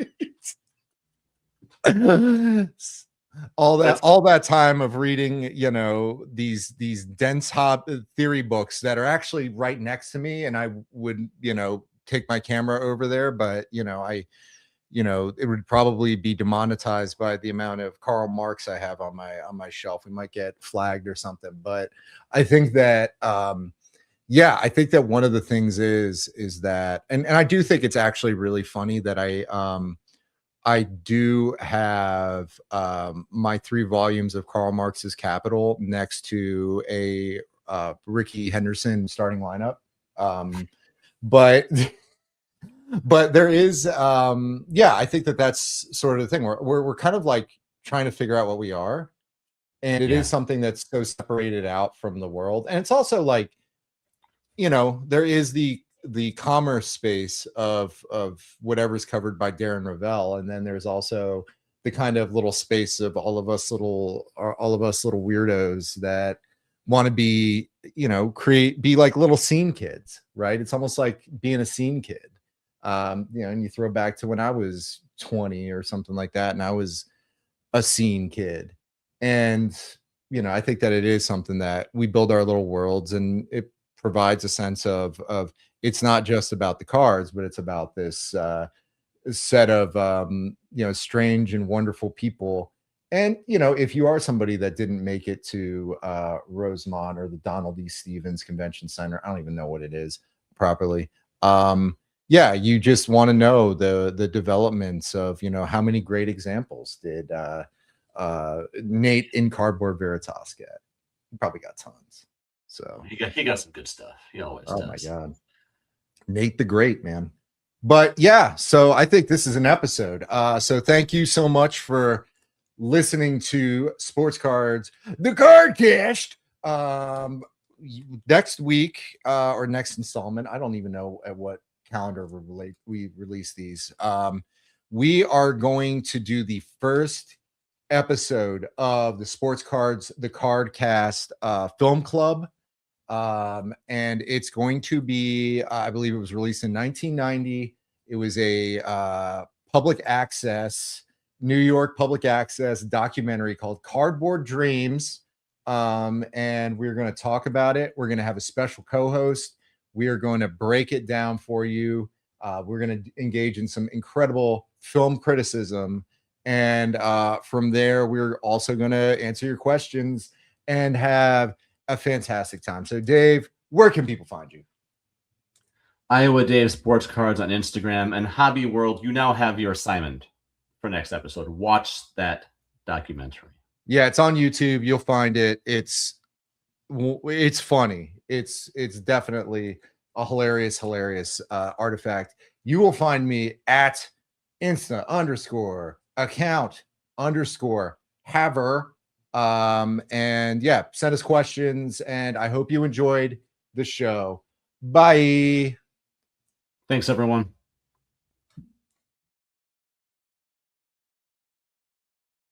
all that time of reading, these dense theory books that are actually right next to me, and I would, take my camera over there, but it would probably be demonetized by the amount of Karl Marx I have on my shelf. We might get flagged or something, but I think that I think that one of the things is that, and I do think it's actually really funny that I do have my 3 volumes of Karl Marx's Capital next to a Ricky Henderson starting lineup. But there is, I think that's sort of the thing. We're kind of like trying to figure out what we are. And it is something that's so separated out from the world. And it's also like, there is the commerce space of whatever's covered by Darren Ravel, and then there's also the kind of little space of all of us little weirdos that want to be, be like little scene kids, right? It's almost like being a scene kid, and you throw back to when I was 20 or something like that, and I was a scene kid, and I think that it is something that we build our little worlds, and it provides a sense of it's not just about the cards, but it's about this set of strange and wonderful people. And if you are somebody that didn't make it to Rosemont or the Donald E. Stevens Convention Center, I don't even know what it is properly. You just want to know the developments of how many great examples did Nate in Cardboard Veritas get? He probably got tons. So he got some good stuff. He always does. Oh my God. Nate the Great, man. But so I think this is an episode. So thank you so much for listening to Sports Cards, the Cardcast. Next week or next installment, I don't even know at what calendar we release these. We are going to do the first episode of the Sports Cards, the Cardcast film club. And it's going to be, I believe it was released in 1990. It was a public access, New York public access documentary called Cardboard Dreams. And we're going to talk about it. We're going to have a special co-host. We are going to break it down for you. We're going to engage in some incredible film criticism. And from there, we're also going to answer your questions and have a fantastic time. So Dave, where can people find you? Iowa Dave Sports Cards on Instagram, and Hobby World. You now have your assignment for next episode. Watch that documentary. Yeah, it's on YouTube. You'll find it. It's funny. It's definitely a hilarious artifact. You will find me at Insta_account_haver. And send us questions, and I hope you enjoyed the show. Bye. Thanks, everyone.